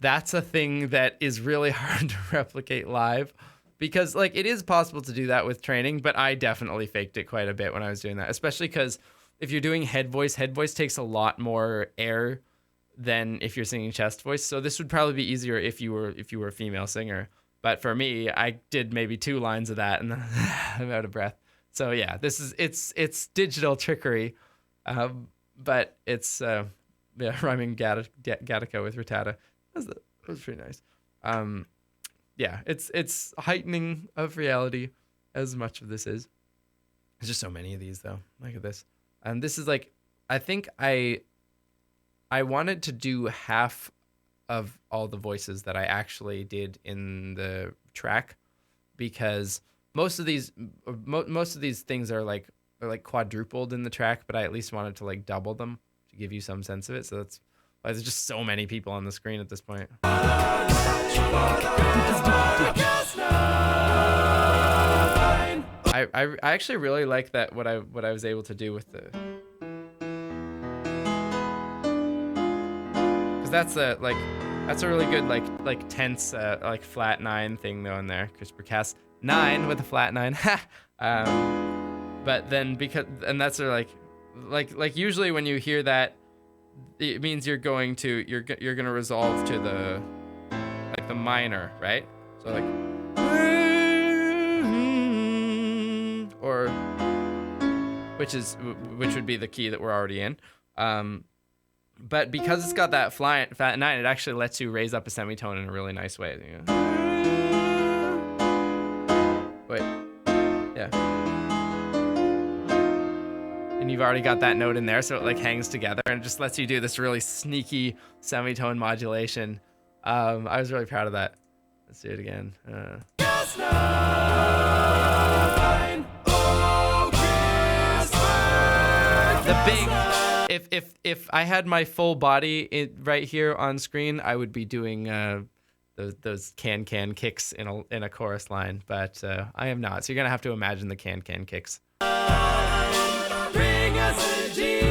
that's a thing that is really hard to replicate live, because like it is possible to do that with training, but I definitely faked it quite a bit when I was doing that, especially because if you're doing head voice takes a lot more air than if you're singing chest voice. So this would probably be easier if you were a female singer. But for me, I did maybe 2 lines of that and then I'm out of breath. So yeah, it's digital trickery, but it's rhyming Gattaca with Rattata. That was pretty nice. Yeah, it's heightening of reality, as much of this is. There's just so many of these though. Look at this. And this is like, I think I wanted to do half of all the voices that I actually did in the track, because most of these things are like quadrupled in the track, but I at least wanted to like double them to give you some sense of it. So that's why there's just so many people on the screen at this point. I actually really like that what I was able to do with the, because that's a really good like tense like flat 9 thing though in there. Crispr Cas 9 with a flat 9. But then that's sort of like usually when you hear that, it means you're gonna resolve to the like the minor, right? So like, or which would be the key that we're already in. But because it's got that flat 9, it actually lets you raise up a semitone in a really nice way. Wait, yeah. And you've already got that note in there, so it like hangs together and it just lets you do this really sneaky semitone modulation. I was really proud of that. Let's do it again. The big, if I had my full body right here on screen, I would be doing those can kicks in a chorus line, but I am not. So you're gonna have to imagine the can kicks. Bring us a G.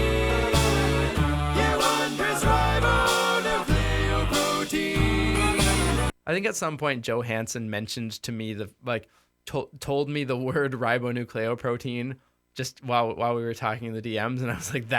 I think at some point Joe Hansen mentioned to me told me the word ribonucleoprotein just while we were talking in the DMs, and I was like,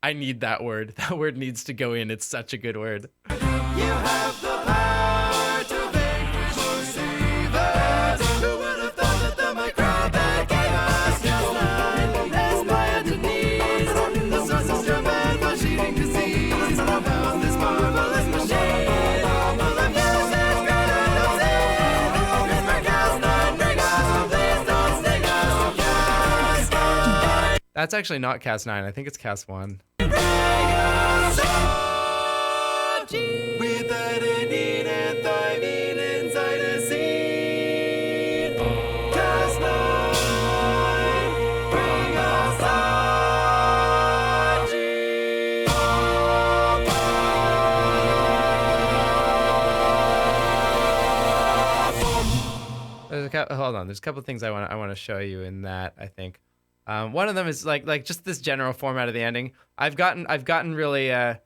I need that word. That word needs to go in. It's such a good word. You have the power to vanquish deceivers. Who would have thought that the microbe that gave us Cas9 has biotenese, the source of germ and flesh-eating disease? How's this marvelous machine? Full of uses, greater than sin. Crispr Cas9, bring us, please don't sting us. Cas9. That's actually not Cas9. I think it's Cas1. With adenine and thymine inside a scene. Cas9, bring us a G. Hold on, there's a couple of things I want to show you in that, I think. One of them is like just this general format of the ending. I've gotten really I'm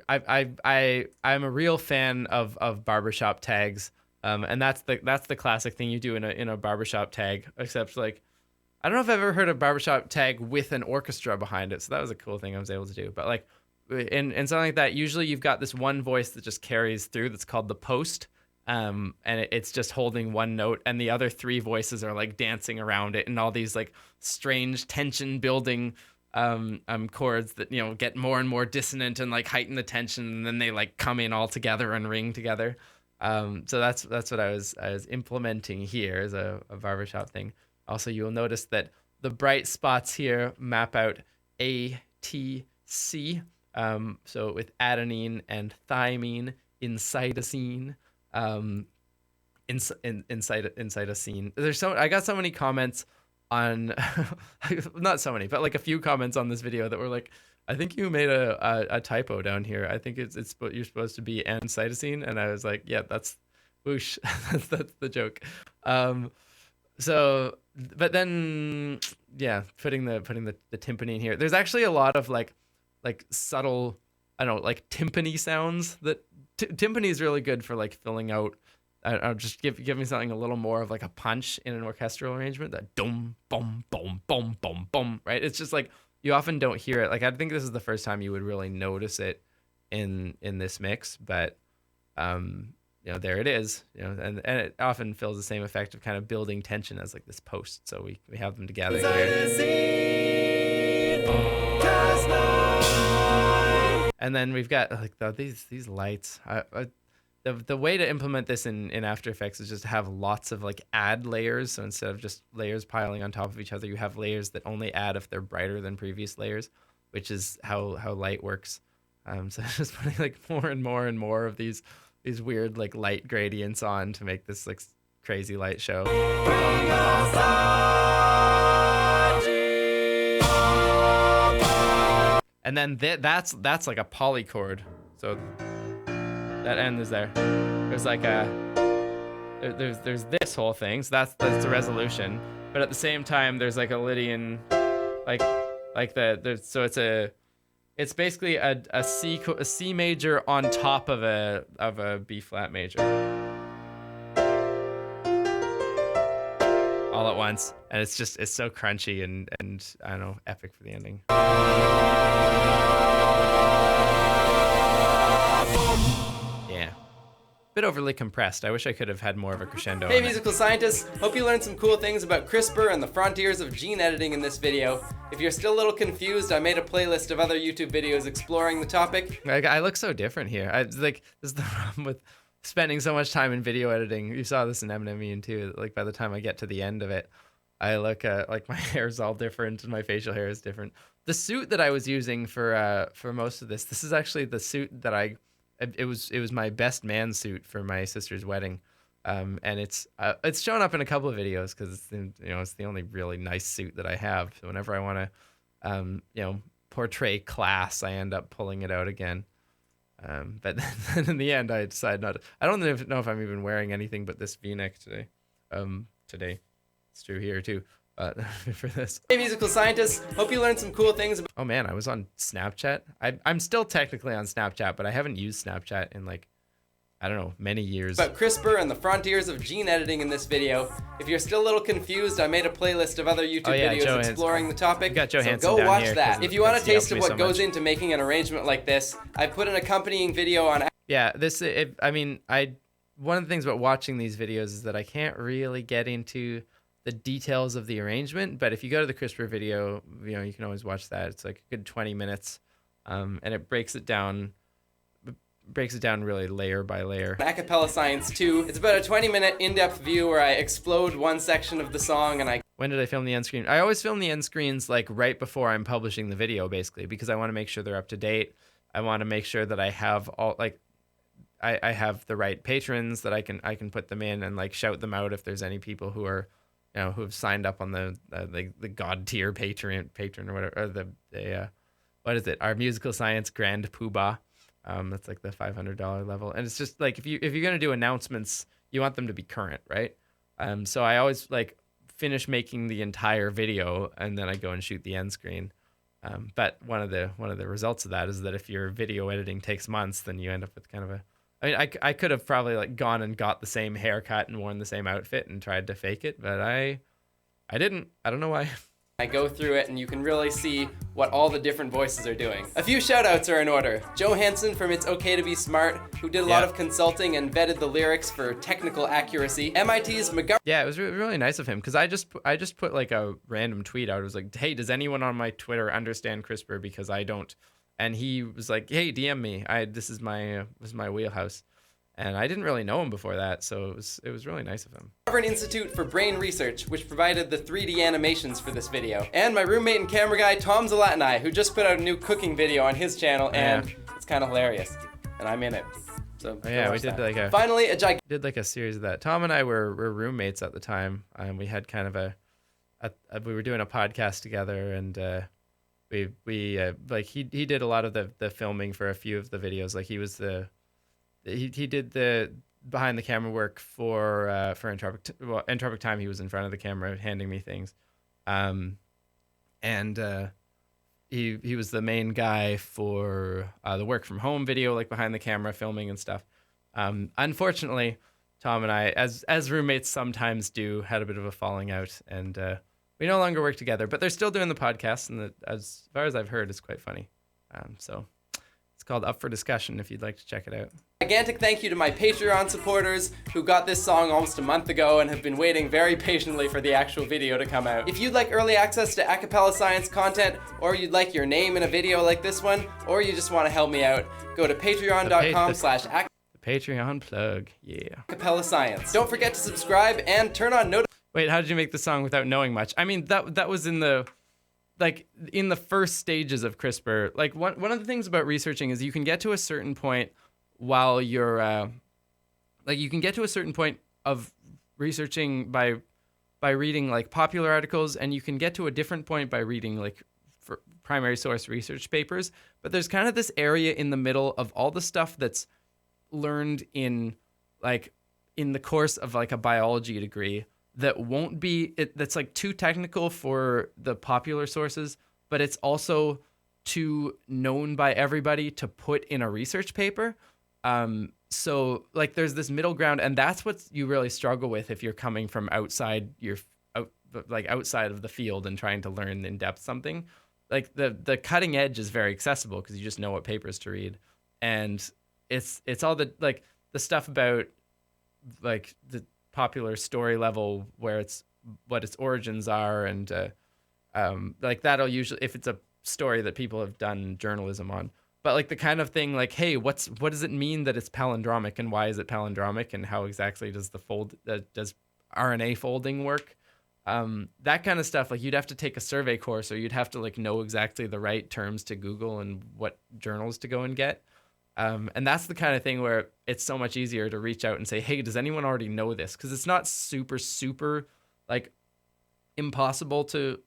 a real fan of barbershop tags, and that's the classic thing you do in a barbershop tag. Except like, I don't know if I've ever heard a barbershop tag with an orchestra behind it, so that was a cool thing I was able to do. But like in something like that, usually you've got this one voice that just carries through. That's called the post. And it's just holding one note, and the other 3 voices are like dancing around it, and all these like strange tension building chords that get more and more dissonant and like heighten the tension, and then they like come in all together and ring together. So that's what I was implementing here as a barbershop thing. Also, you'll notice that the bright spots here map out A, T, C. So with adenine and thymine inside a scene. Inside a scene. I got so many comments on not so many, but like a few comments on this video that were like, I think you made a typo down here. I think you're supposed to be an cytosine, and I was like, yeah, that's whoosh. that's the joke. So but then yeah, putting the timpani in here. There's actually a lot of like subtle, I don't know, like timpani sounds that timpani is really good for like filling out. I'll just give me something a little more of like a punch in an orchestral arrangement. That dum boom boom boom boom boom, right? It's just like you often don't hear it. Like I think this is the first time you would really notice it in this mix, but you know, there it is, you know, and it often fills the same effect of kind of building tension as like this post. So we have them together here. And then we've got like these lights. The way to implement this in After Effects is just to have lots of like add layers. So instead of just layers piling on top of each other, you have layers that only add if they're brighter than previous layers, which is how light works. So just putting like more and more and more of these weird like light gradients on to make this like crazy light show. And then that's like a polychord. So that end is there. There's like there's this whole thing. So that's the resolution. But at the same time, there's like a Lydian, it's basically a C major on top of a B flat major, all at once, and it's so crunchy and I don't know, epic for the ending. Yeah. Bit overly compressed. I wish I could have had more of a crescendo. Hey musical scientists, hope you learned some cool things about Crispr and the frontiers of gene editing in this video. If you're still a little confused, I made a playlist of other YouTube videos exploring the topic. I look so different here. This is the problem with spending so much time in video editing. You saw this in Eminem too. Like by the time I get to the end of it, I look like my hair's all different and my facial hair is different. The suit that I was using for most of this is actually the suit that it was my best man suit for my sister's wedding, and it's shown up in a couple of videos because it's the only really nice suit that I have. So whenever I want to portray class, I end up pulling it out again. But then in the end, I decide not to. I don't know if I'm even wearing anything but this V-neck today. Today, it's true here too. For this. Hey musical scientists, hope you learned some cool things about— Oh man, I was on Snapchat. I'm still technically on Snapchat, but I haven't used Snapchat in like, I don't know, many years. About Crispr and the frontiers of gene editing in this video. If you're still a little confused, I made a playlist of other YouTube videos exploring the topic. Got Joe so Hansen go down watch here that. If you want a taste of what so goes much into making an arrangement like this, I put an accompanying video on— Yeah, one of the things about watching these videos is that I can't really get into the details of the arrangement, but if you go to the Crispr video, you can always watch that. It's like a good 20 minutes, and it breaks it down really layer by layer. Acapella Science 2. It's about a 20-minute in-depth view where I explode one section of the song and When did I film the end screen? I always film the end screens like right before I'm publishing the video, basically, because I want to make sure they're up to date. I want to make sure that I have all I have the right patrons that I can put them in and like shout them out if there's any people who are who have signed up on the god tier patron or whatever, or the what is it? Our Musical Science Grand Poobah. That's like the $500 level, and it's just like if you're gonna do announcements, you want them to be current, right? So I always like finish making the entire video and then I go and shoot the end screen. But one of the results of that is that if your video editing takes months, then you end up with kind of I could have probably like gone and got the same haircut and worn the same outfit and tried to fake it, but I didn't. I don't know why. I go through it and you can really see what all the different voices are doing. A few shout outs are in order. Joe Hansen from It's Okay to Be Smart, who did a lot of consulting and vetted the lyrics for technical accuracy. MIT's McGovern. Yeah, it was really nice of him because I just put like a random tweet out. It was like, hey, does anyone on my Twitter understand Crispr? Because I don't. And he was like, hey, DM me. This is my wheelhouse. And I didn't really know him before that, so it was really nice of him. McGovern Institute for Brain Research, which provided the 3D animations for this video. And my roommate and camera guy, Tom Zalatinai, who just put out a new cooking video on his channel, and it's kind of hilarious. And I'm in it. So yeah, we did that. Finally, did like a series of that. Tom and I were roommates at the time, and we had kind of we were doing a podcast together, and we like he did a lot of the filming for a few of the videos. Like he did the behind the camera work for Entropic Time. He was in front of the camera handing me things. and he was the main guy for the work from home video, like behind the camera filming and stuff. Unfortunately, Tom and I, as roommates sometimes do, had a bit of a falling out, and we no longer work together. But they're still doing the podcast, and as far as I've heard, it's quite funny. So it's called Up for Discussion if you'd like to check it out. Gigantic thank you to my Patreon supporters who got this song almost a month ago and have been waiting very patiently for the actual video to come out. If you'd like early access to Acapella Science content, or you'd like your name in a video like this one, or you just want to help me out, go to patreon.com/acapella Patreon plug, yeah. Science. Don't forget to subscribe and turn on notifications. Wait, how did you make the song without knowing much? I mean, that was in the first stages of Crispr. Like one of the things about researching is you can get to a certain point while you're you can get to a certain point of researching by reading like popular articles, and you can get to a different point by reading like for primary source research papers. But there's kind of this area in the middle of all the stuff that's learned in the course of like a biology degree that won't be that's like too technical for the popular sources, but it's also too known by everybody to put in a research paper. So like there's this middle ground, and that's what you really struggle with if you're coming from outside outside of the field and trying to learn in depth something. Like the cutting edge is very accessible because you just know what papers to read, and it's all the like the stuff about like the popular story level where it's what its origins are, and like that'll usually, if it's a story that people have done journalism on. But like the kind of thing like, hey, what does it mean that it's palindromic, and why is it palindromic, and how exactly does does RNA folding work? That kind of stuff, like you'd have to take a survey course, or you'd have to like know exactly the right terms to Google and what journals to go and get. And that's the kind of thing where it's so much easier to reach out and say, hey, does anyone already know this? Because it's not super like impossible to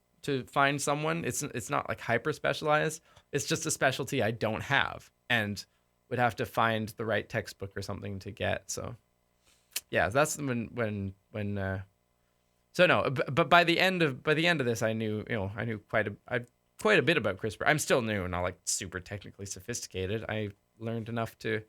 find someone. It's not like hyper specialized. It's just a specialty I don't have, and would have to find the right textbook or something to get. So yeah, that's when so no, but by the end of this, I knew quite a bit about CRISPR. I'm still new, not like super technically sophisticated. I learned enough to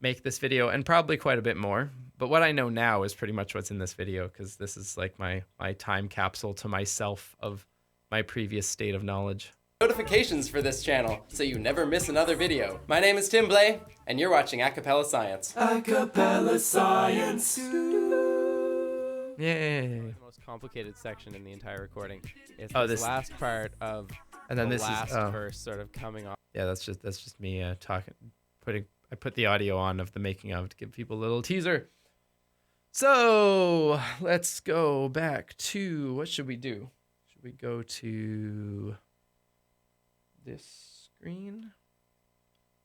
make this video, and probably quite a bit more. But what I know now is pretty much what's in this video, because this is like my time capsule to myself of my previous state of knowledge. Notifications for this channel so you never miss another video. My name is Tim Blay, and you're watching Acapella Science. Acapella Science. Yay. The most complicated section in the entire recording. It's this last part of and then the this last is verse sort of coming off. Yeah, that's just me talking. I put the audio on of the making of to give people a little teaser. So let's go back to, what should we do? Should we go to this screen?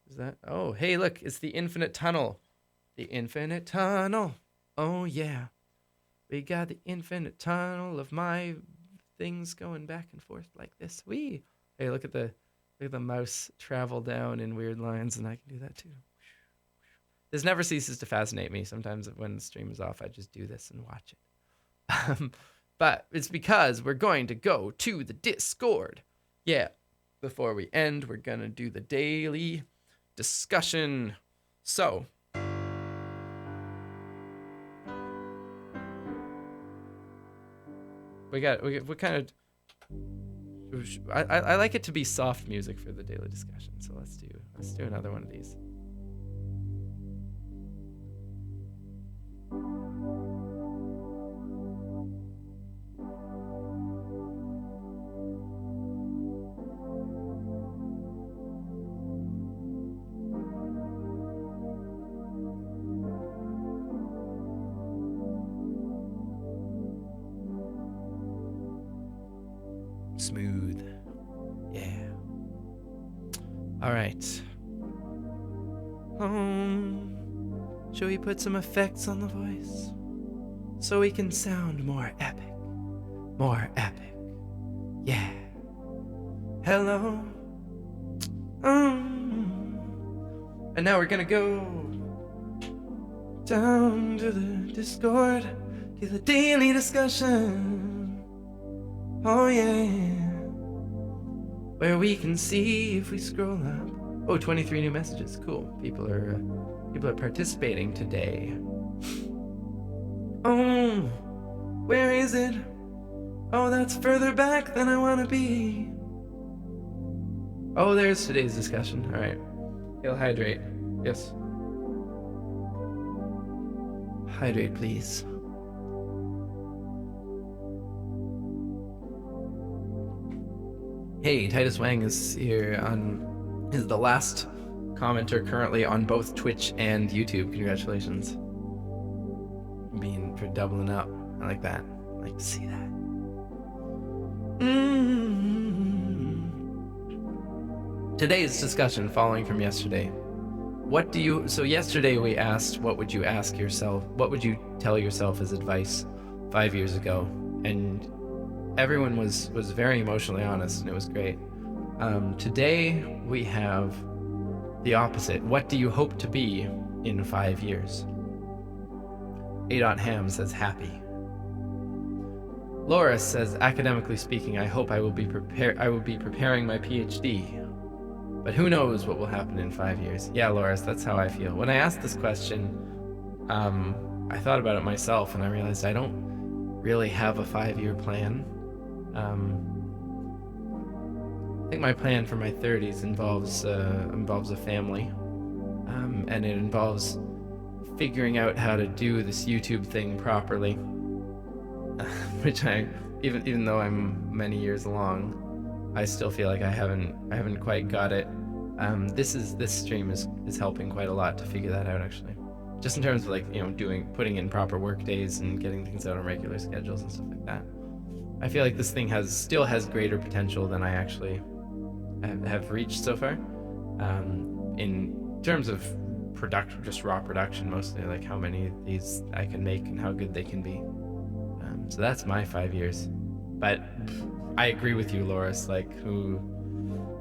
Is that? Oh, hey, look, it's the infinite tunnel. The infinite tunnel. Oh yeah, we got the infinite tunnel of my things going back and forth like this. Wee. Hey, look at the mouse travel down in weird lines, and I can do that too. This never ceases to fascinate me. Sometimes when the stream is off, I just do this and watch it. But it's because we're going to go to the Discord. Yeah. Before we end, we're going to do the daily discussion. So, we kind of, I like it to be soft music for the daily discussion. So let's do another one of these. Smooth. Yeah. All right. Should we put some effects on the voice so we can sound more epic? More epic. Yeah. Hello. And now we're gonna go down to the Discord, to the daily discussion. Oh yeah. where we can see if we scroll up. Oh, 23 new messages. Cool. People are participating today. Oh, where is it? Oh, that's further back than I want to be. Oh, there's today's discussion. All right. He'll hydrate. Yes. Hydrate, please. Hey, Titus Wang is here is the last commenter currently on both Twitch and YouTube. Congratulations. For doubling up. I like that. I like to see that. Today's discussion following from yesterday. So yesterday we asked, what would you ask yourself? What would you tell yourself as advice 5 years ago? And everyone was very emotionally honest, and it was great. Today we have the opposite. What do you hope to be in 5 years? A.Ham says happy. Laura says, academically speaking, I hope I will be preparing my PhD. But who knows what will happen in 5 years? Yeah, Laura, that's how I feel. When I asked this question, I thought about it myself, and I realized I don't really have a 5-year plan. I think my plan for my 30s involves a family, and it involves figuring out how to do this YouTube thing properly, which even though I'm many years along, I still feel like I haven't quite got it. This stream is helping quite a lot to figure that out, actually. Just in terms of putting in proper work days and getting things out on regular schedules and stuff like that. I feel like this thing still has greater potential than I actually have reached so far. In terms of production, just raw production mostly, like how many of these I can make and how good they can be. So that's my 5 years. But I agree with you, Loris. Like who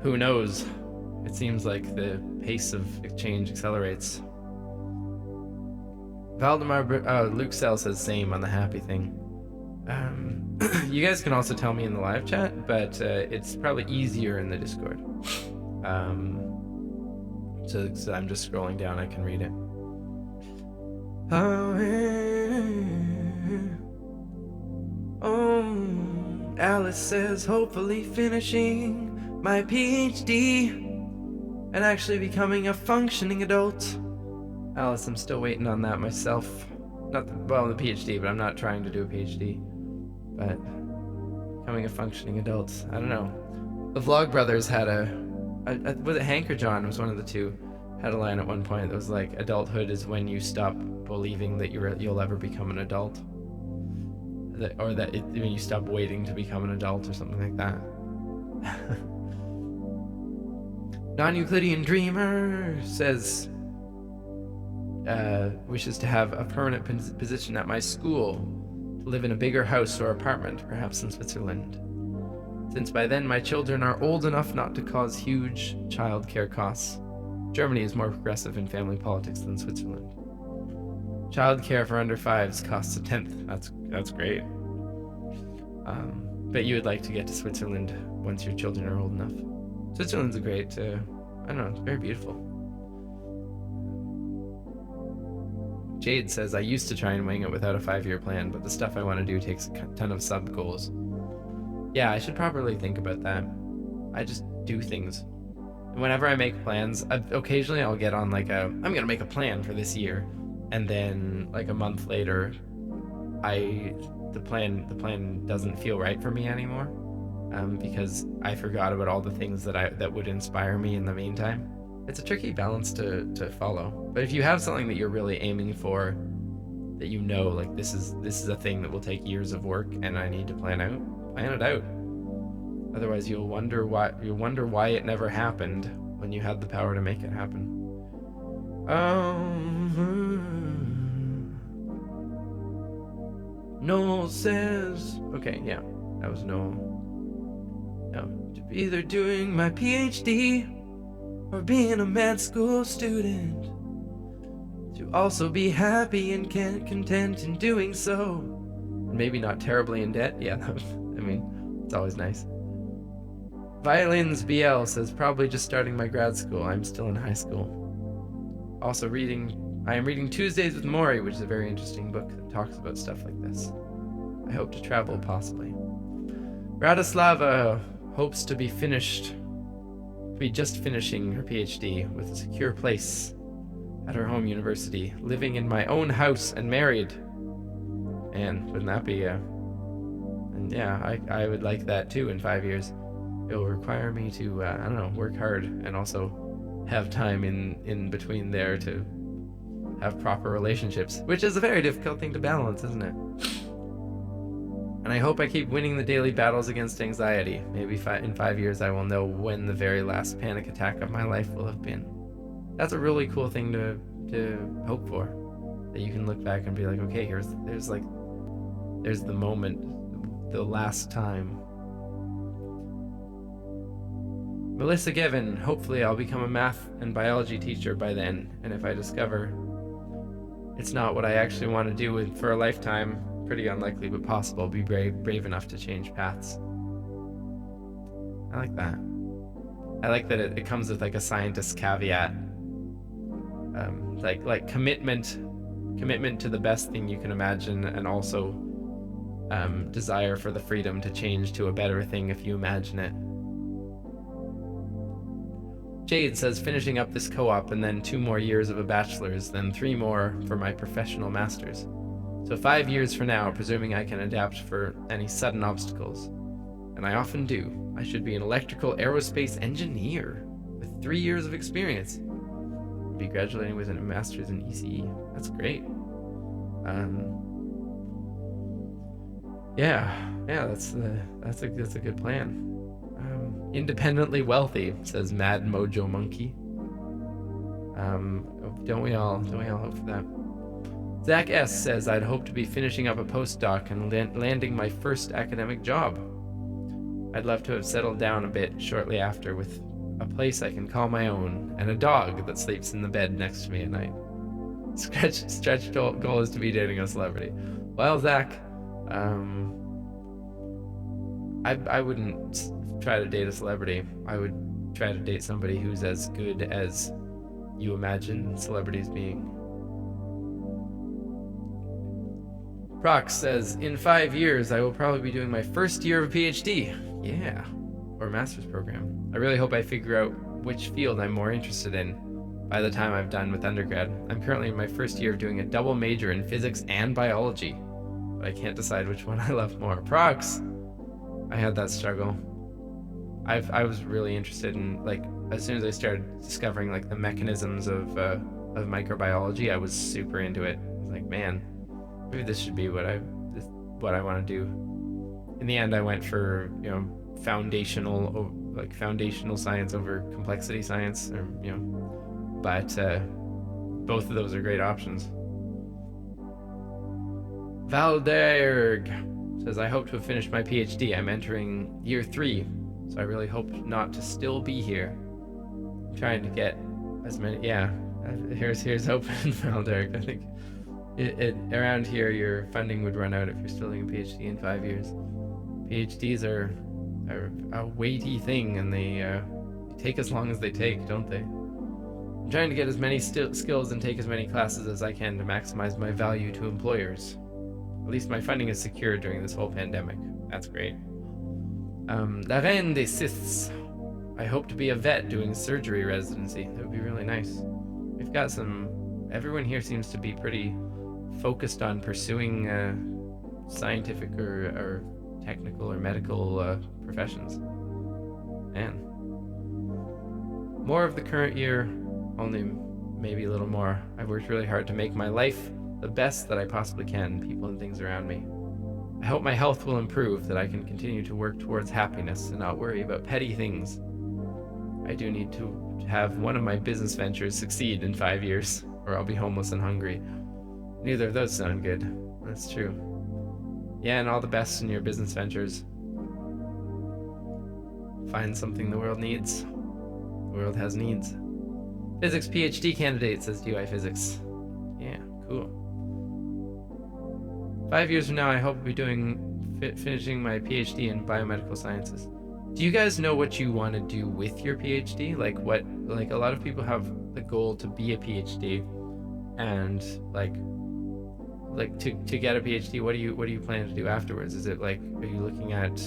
knows? It seems like the pace of change accelerates. Luke Cell says same on the happy thing. You guys can also tell me in the live chat, but it's probably easier in the Discord. So I'm just scrolling down, I can read it. Alice says, hopefully finishing my PhD and actually becoming a functioning adult. Alice, I'm still waiting on that myself. The PhD, but I'm not trying to do a PhD. But becoming a functioning adult, I don't know. The Vlog Brothers had was it Hank or John? It was one of the two. Had a line at one point that was like, adulthood is when you stop believing that you'll ever become an adult. When you stop waiting to become an adult or something like that. Non-Euclidean Dreamer says, wishes to have a permanent position at my school, to live in a bigger house or apartment, perhaps in Switzerland. Since by then my children are old enough not to cause huge childcare costs. Germany is more progressive in family politics than Switzerland. Childcare for under 5s costs a 10th. That's great. But you would like to get to Switzerland once your children are old enough. Switzerland's a great, I don't know, it's very beautiful. Jade says, I used to try and wing it without a 5-year plan, but the stuff I want to do takes a ton of sub-goals. Yeah, I should probably think about that. I just do things. Whenever I make plans, occasionally I'll get on I'm gonna make a plan for this year, and then like a month later, the plan doesn't feel right for me anymore, because I forgot about all the things that would inspire me in the meantime. It's a tricky balance to follow. But if you have something that you're really aiming for, that you know, like this is a thing that will take years of work, and I need to plan it out. Otherwise, you'll wonder why it never happened when you had the power to make it happen. Noel says, okay, yeah, that was Noel. No, to be either doing my PhD or being a med school student. To also be happy and content in doing so. Maybe not terribly in debt. Yeah, it's always nice. Violins BL says, probably just starting my grad school. I'm still in high school. Also I am reading Tuesdays with Maury, which is a very interesting book that talks about stuff like this. I hope to travel, possibly. Bratislava hopes to be just finishing her PhD with a secure place at her home university, living in my own house and married. And wouldn't that be and yeah, I would like that too in 5 years. It will require me to, work hard and also have time in between there to have proper relationships, which is a very difficult thing to balance, isn't it? And I hope I keep winning the daily battles against anxiety. Maybe in 5 years I will know when the very last panic attack of my life will have been. That's a really cool thing to hope for. That you can look back and be like, okay, there's the moment, the last time. Melissa Given, hopefully I'll become a math and biology teacher by then, and if I discover it's not what I actually want to do for a lifetime, pretty unlikely but possible, be brave enough to change paths. I like that. I like that it comes with like a scientist's caveat. Like commitment to the best thing you can imagine, and also desire for the freedom to change to a better thing if you imagine it. Jade says, finishing up this co-op and then 2 more years of a bachelor's, then 3 more for my professional master's. So 5 years for now, presuming I can adapt for any sudden obstacles. And I often do. I should be an electrical aerospace engineer with 3 years of experience. Be graduating with a master's in ECE. That's great. That's a good plan. Independently wealthy, says Mad Mojo Monkey. Don't we all hope for that? Zach S says, I'd hope to be finishing up a postdoc and landing my first academic job. I'd love to have settled down a bit shortly after with a place I can call my own and a dog that sleeps in the bed next to me at night. Stretch goal is to be dating a celebrity. Well, Zach, I wouldn't try to date a celebrity. I would try to date somebody who's as good as you imagine celebrities being. Prox says, in 5 years, I will probably be doing my first year of a PhD. Yeah, or a master's program. I really hope I figure out which field I'm more interested in by the time I'm done with undergrad. I'm currently in my first year of doing a double major in physics and biology, but I can't decide which one I love more. Prox, I had that struggle. I was really interested in, like, as soon as I started discovering like the mechanisms of microbiology, I was super into it. I was like, man, maybe this should be what I want to do. In the end, I went for foundational science over complexity science, or but both of those are great options. Valderg says, I hope to have finished my PhD. I'm entering year 3, so I really hope not to still be here. I'm trying to get as many. Yeah, here's hoping, Valderg. I think around here your funding would run out if you're still doing a PhD in 5 years. PhDs are a weighty thing, and they take as long as they take, don't they? I'm trying to get as many skills and take as many classes as I can to maximize my value to employers. At least my funding is secure during this whole pandemic. That's great. La Reine des Cysts. I hope to be a vet doing surgery residency. That would be really nice. We've got everyone here seems to be pretty focused on pursuing scientific or technical or medical professions. Man. More of the current year, only maybe a little more. I've worked really hard to make my life the best that I possibly can, people and things around me. I hope my health will improve, that I can continue to work towards happiness and not worry about petty things. I do need to have one of my business ventures succeed in 5 years, or I'll be homeless and hungry. Neither of those sound good. That's true. Yeah, and all the best in your business ventures. Find something the world needs. The world has needs. Physics PhD candidate, says DUI Physics. Yeah, cool. 5 years from now, I hope to be finishing my PhD in biomedical sciences. Do you guys know what you want to do with your PhD? Like a lot of people have the goal to be a PhD, and like to get a PhD, what do you plan to do afterwards? Is it like, are you looking at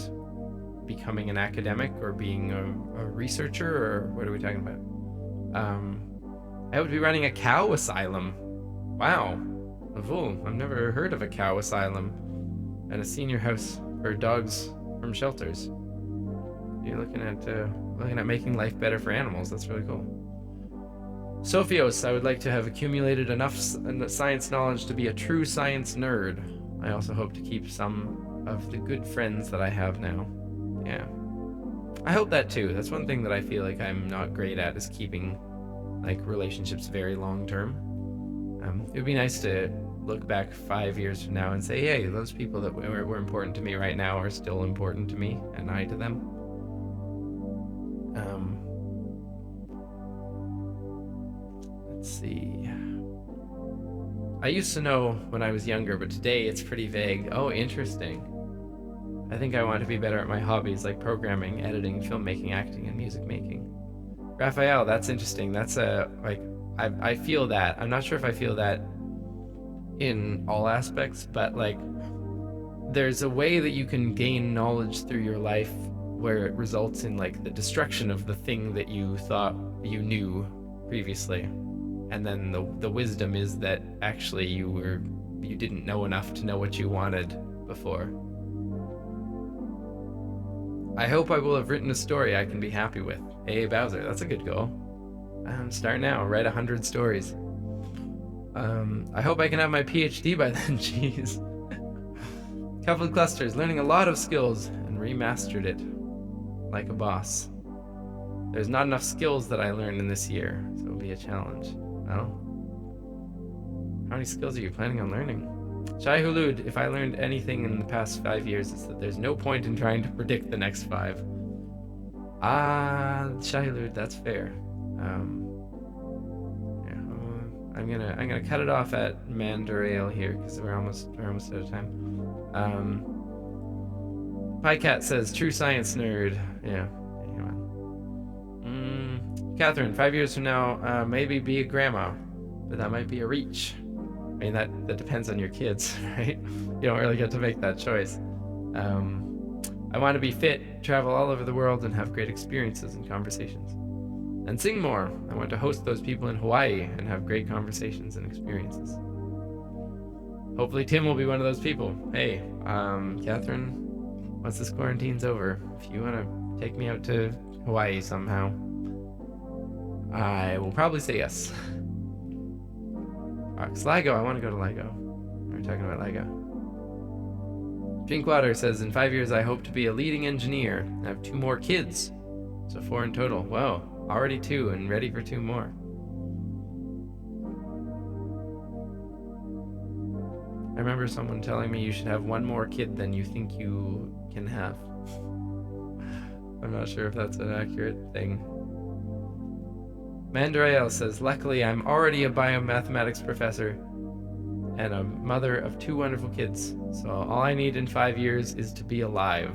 becoming an academic or being a researcher, or what are we talking about? I would be running a cow asylum. Wow. I've never heard of a cow asylum and a senior house for dogs from shelters. You're looking at making life better for animals. That's really cool. Sophios, I would like to have accumulated enough science knowledge to be a true science nerd. I also hope to keep some of the good friends that I have now. Yeah. I hope that too. That's one thing that I feel like I'm not great at, is keeping like relationships very long term. It would be nice to look back 5 years from now and say, hey, those people that were important to me right now are still important to me, and I to them. Let's see. I used to know when I was younger, but today it's pretty vague. Oh, interesting. I think I want to be better at my hobbies like programming, editing, filmmaking, acting, and music making. Raphael, that's interesting. That's I feel that. I'm not sure if I feel that in all aspects, but like there's a way that you can gain knowledge through your life where it results in like the destruction of the thing that you thought you knew previously. And then the wisdom is that actually you didn't know enough to know what you wanted before. I hope I will have written a story I can be happy with. Hey, Bowser, that's a good goal. Start now, write 100 stories. I hope I can have my PhD by then, jeez. Coupled clusters, learning a lot of skills and remastered it like a boss. There's not enough skills that I learned in this year, so it'll be a challenge. Well, how many skills are you planning on learning? Shai Hulud, if I learned anything in the past 5 years, it's that there's no point in trying to predict the next 5. Shai Hulud, that's fair. I'm gonna cut it off at Mandarail here because we're almost out of time. Pycat says true science nerd. Yeah. Catherine, 5 years from now, maybe be a grandma, but that might be a reach. I mean, that depends on your kids, right? You don't really get to make that choice. I want to be fit, travel all over the world, and have great experiences and conversations. And sing more. I want to host those people in Hawaii and have great conversations and experiences. Hopefully Tim will be one of those people. Hey, Catherine, once this quarantine's over, if you want to take me out to Hawaii somehow, I will probably say yes. Sligo, I want to go to Ligo. We're talking about Ligo. Drinkwater says, in 5 years I hope to be a leading engineer and have 2 more kids. So 4 in total. Whoa, already 2 and ready for 2 more. I remember someone telling me you should have 1 more kid than you think you can have. I'm not sure if that's an accurate thing. Mandarael says, luckily I'm already a biomathematics professor and a mother of 2 wonderful kids. So all I need in 5 years is to be alive.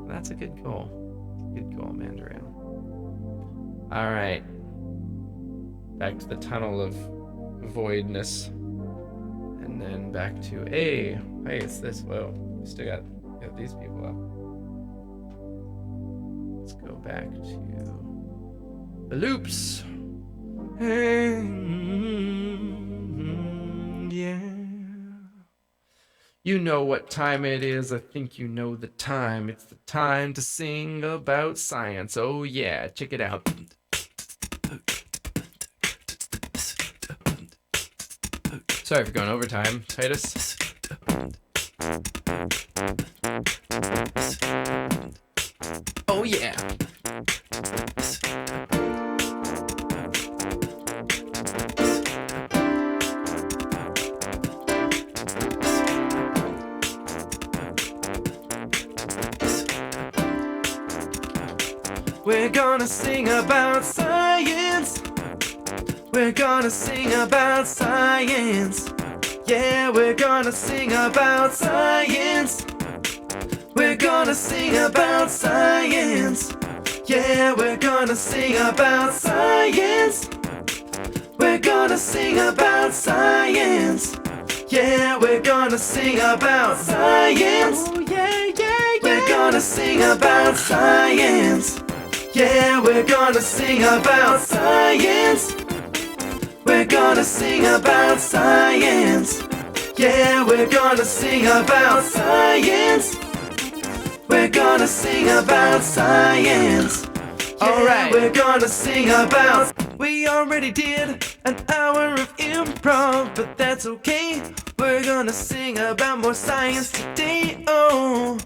That's a good goal. Good goal, Mandarael. All right. Back to the tunnel of voidness. And then back to, hey, it's this. Whoa, we still got these people up. Let's go back to the loops. Yeah. You know what time it is. I think you know the time. It's the time to sing about science. Oh yeah, check it out. Sorry for going overtime, Titus. Oh yeah. We're gonna sing about science. We're gonna sing about science. Yeah, we're gonna sing about science. We're gonna sing about science. Yeah, we're gonna sing about science. We're gonna sing about science. Yeah, we're gonna sing about science. Oh, yeah, yeah, yeah. We're gonna sing about science. Yeah, we're gonna sing about science. We're gonna sing about science. Yeah, we're gonna sing about science. We're gonna sing about science. Alright. We're gonna sing about. We already did an hour of improv, but that's okay. We're gonna sing about more science today. Oh,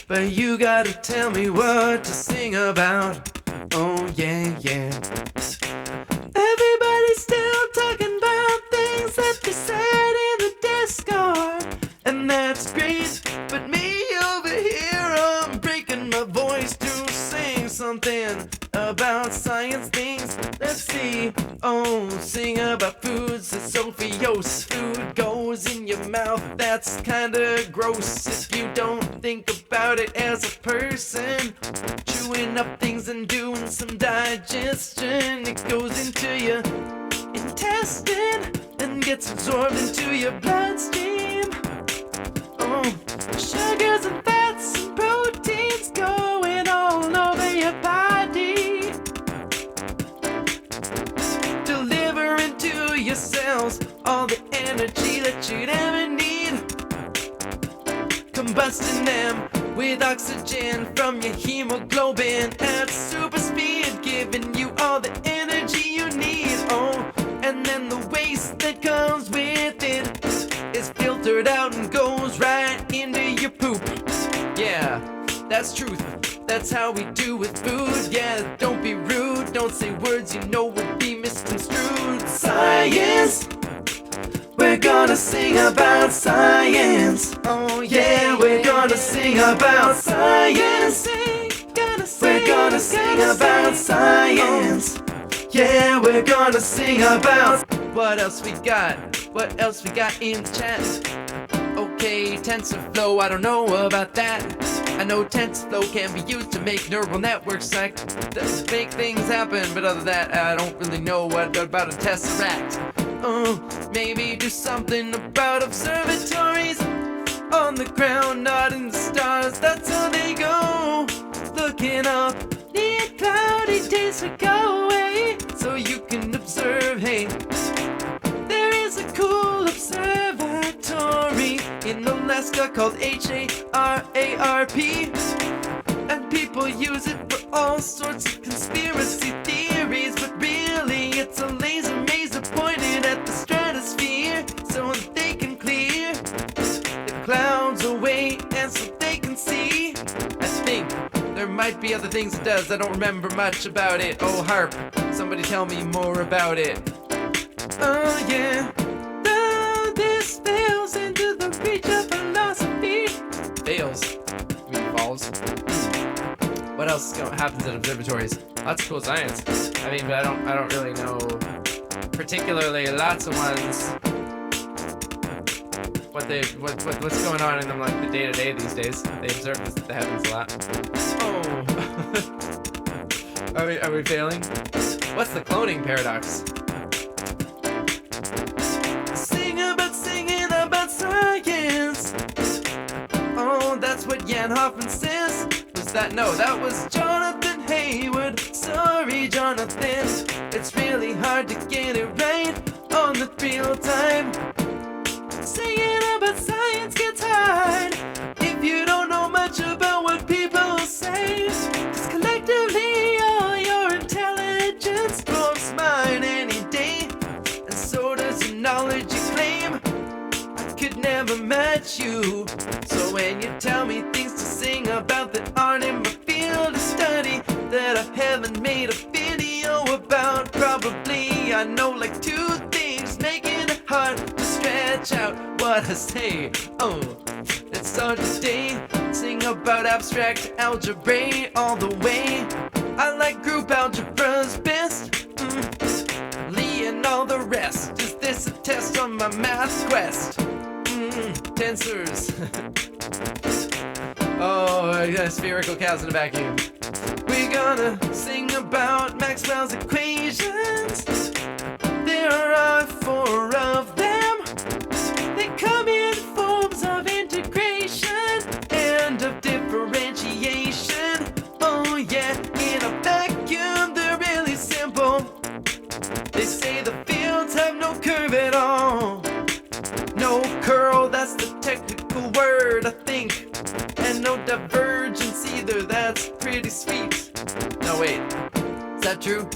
but you gotta tell me what to sing about. Oh, yeah, yeah. Everybody's still talking about things that they said in the Discord, and that's great. But me over here, I'm breaking my voice to sing something about science things. Let's see. Oh, sing about food, says Sophios. Food goes in your mouth, that's kinda gross if you don't think about it as a person. Chewing up things and doing some digestion. It goes into your intestine and gets absorbed into your bloodstream. Oh, sugars and fats and proteins going all over your body, delivering to your cells all the energy that you'd ever need, combusting them with oxygen from your hemoglobin at super speed, giving you all the energy you need. Oh, and then the waste that comes with it is filtered out and goes right into your poop. Yeah, that's truth. That's how we do with food. Yeah, don't be rude. Don't say words you know would be misconstrued. Science. We're gonna sing about science. Oh yeah, we're gonna sing about science. We're gonna sing about science. Yeah, we're gonna sing about. What else we got? What else we got in the chat? Okay, TensorFlow, I don't know about that. I know TensorFlow can be used to make neural networks like that make things happen, but other than that, I don't really know what about a tesseract. Maybe do something about observatories on the ground, not in the stars. That's how they go. Looking up, need cloudy days to go away, so you can observe. Hey, there is a cool observatory in Alaska called HARARP, and people use it for all sorts of conspiracy theories. But really, it's a laser maze pointed at the stratosphere, so that they can clear the clouds away and so they can see. I think there might be other things it does. I don't remember much about it. Oh, harp, somebody tell me more about it. Oh yeah. Though this fails into the reach of philosophy. Fails? You mean falls? What else happens at observatories? Lots of cool science. I mean, but I don't really know particularly lots of ones. What's going on in them, like the day to day these days? They observe the heavens a lot. Oh. Are we failing? What's the cloning paradox? Singing about science. Oh, that's what Jan Hoffman says. Was that? No, that was Jonathan Hayward. Sorry, Jonathan. It's really hard to get it right on the real time. Singing about science gets hard if you don't know much about what people say. 'Cause collectively, all your intelligence dwarfs mine any day, and so does the knowledge you claim. I could never match you. So when you tell me things to sing about that aren't in my field of study, that I haven't made a video about, probably I know like two things, making it hard to stretch out what I say. Oh, let's start today. Sing about abstract algebra all the way. I like group algebras best. Lee and all the rest. Is this a test on my math quest? Tensors. Oh, I got spherical cows in a vacuum. We're gonna sing about Maxwell's equations. There are 4 of them. They come in forms of integration and of differentiation. Oh yeah, in a vacuum they're really simple. They say the fields have no curve at all. No curl, that's the technical word, I think. And no divergence either, that's pretty sweet. No, wait. Is that true?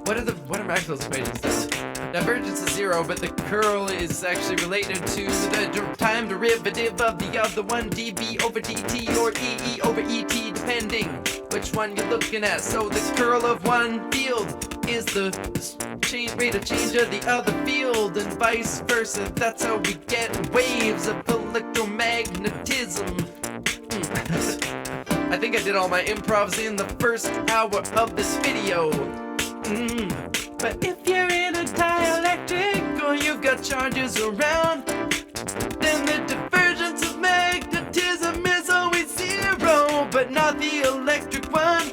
What are Maxwell's equations then? Divergence is 0, but the curl is actually related to the time derivative of the other one, dv over dt or ee over et, depending which one you're looking at. So the curl of one field is the rate of change of the other field, and vice versa. That's how we get waves of electromagnetism. I think I did all my improvs in the first hour of this video. But if you're in a dielectric or you've got charges around, then the divergence of magnetism is always 0, but not the electric one.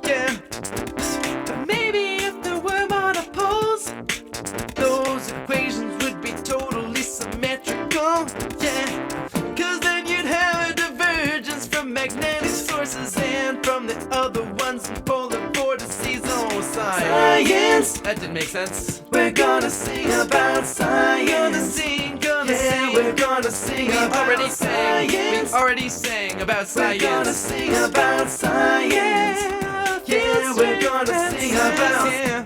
Yeah. But maybe if there were monopoles, those equations would be totally symmetrical. Yeah. 'Cause then you'd have a divergence from magnetic sources and from the other ones in polar vortices. Oh, science! That didn't make sense. We're gonna sing about science. We're gonna sing about science. We already sang about We're gonna science. sing about science. Yeah, we're gonna sing about. Yeah.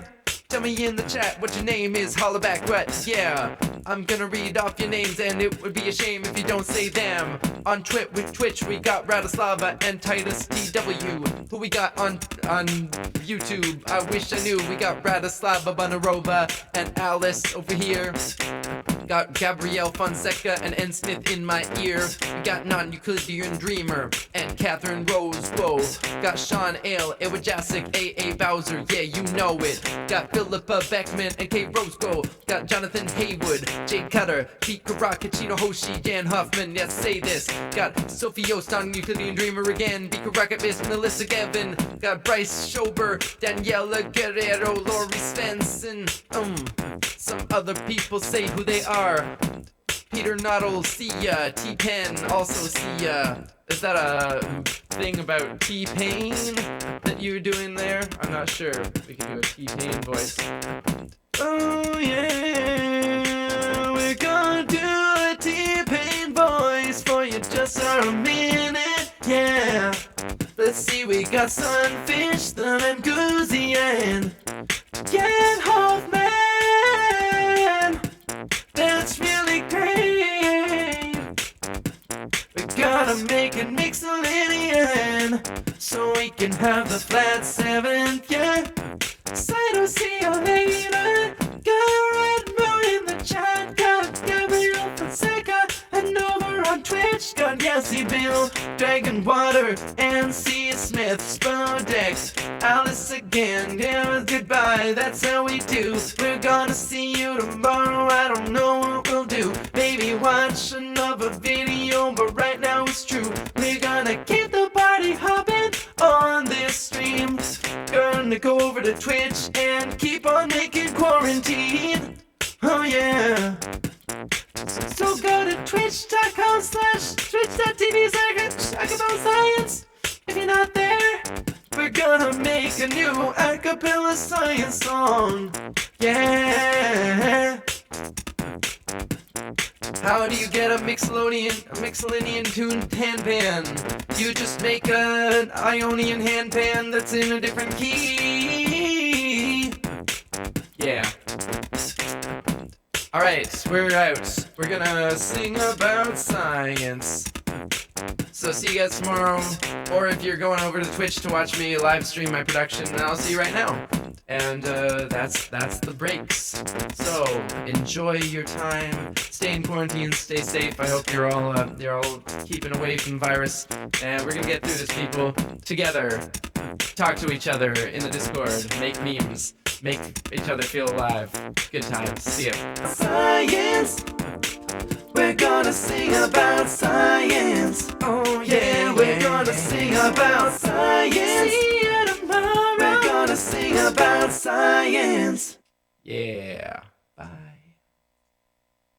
Tell me in the chat what your name is, holla back what, yeah. I'm gonna read off your names and it would be a shame if you don't say them. On Twitch we got Radislava and Titus TW. Who we got on YouTube? I wish I knew. We got Radislava Bonarova and Alice over here. Got Gabrielle Fonseca and N. Smith in my ear. We got Non-Euclidean Dreamer and Catherine Rose. Whoa. Got Sean Ale, Ewa Jasic, A.A. Bowser. Yeah, you know it. Got Philippa Beckman and Kate Roscoe. Got Jonathan Haywood, Jade Cutter, Pete Karaka, Chino Hoshi, Jan Huffman. Yes, say this. Got Sophie Yost, Non-Euclidean Dreamer again. Pete Karaka, Miss Melissa Gavin. Got Bryce Schober, Daniela Guerrero, Lori Svensson. Some other people say who they are. Peter Noddle, see ya. T-Pen, also see ya. Is that a thing about T-Pain that you're doing there? I'm not sure. We can do a T-Pain voice. Oh yeah, we're gonna do a T-Pain voice for you just for a minute. Yeah. Let's see, we got Sunfish, Thumb and Goozy and Jan Hoffman. That's really great. We gotta make it Mixolydian so we can have the flat 7th, yeah. Saito, see you later. Got Redmo in the chat. Got Gabriel Fonseca. And over on Twitch, got Yassi Bill, Dragon Water, and C. Smith, Spodex, Alice again. Yeah, goodbye, that's how we do. We're gonna see you tomorrow. I don't know what we'll do. Maybe watch another video, but right now it's true. We're gonna keep the party hopping on this stream. Gonna go over to Twitch and keep on making quarantine. Oh yeah. So go to twitch.com/twitch.tv/acapella-science. If you're not there, we're gonna make a new acapella science song. Yeah. How do you get a Mixolydian tuned handpan? You just make an Ionian handpan that's in a different key. Yeah. Alright, we're out. We're gonna sing about science. So see you guys tomorrow, or if you're going over to Twitch to watch me live stream my production, then I'll see you right now. And that's the breaks. So enjoy your time. Stay in quarantine. Stay safe. I hope you're all keeping away from the virus. And we're gonna get through this, people, together. Talk to each other in the Discord. Make memes. Make each other feel alive. Good times. See ya. Science. We're gonna sing about science. Oh yeah, we're gonna about science. See you tomorrow. We're gonna sing about science. Yeah. Bye.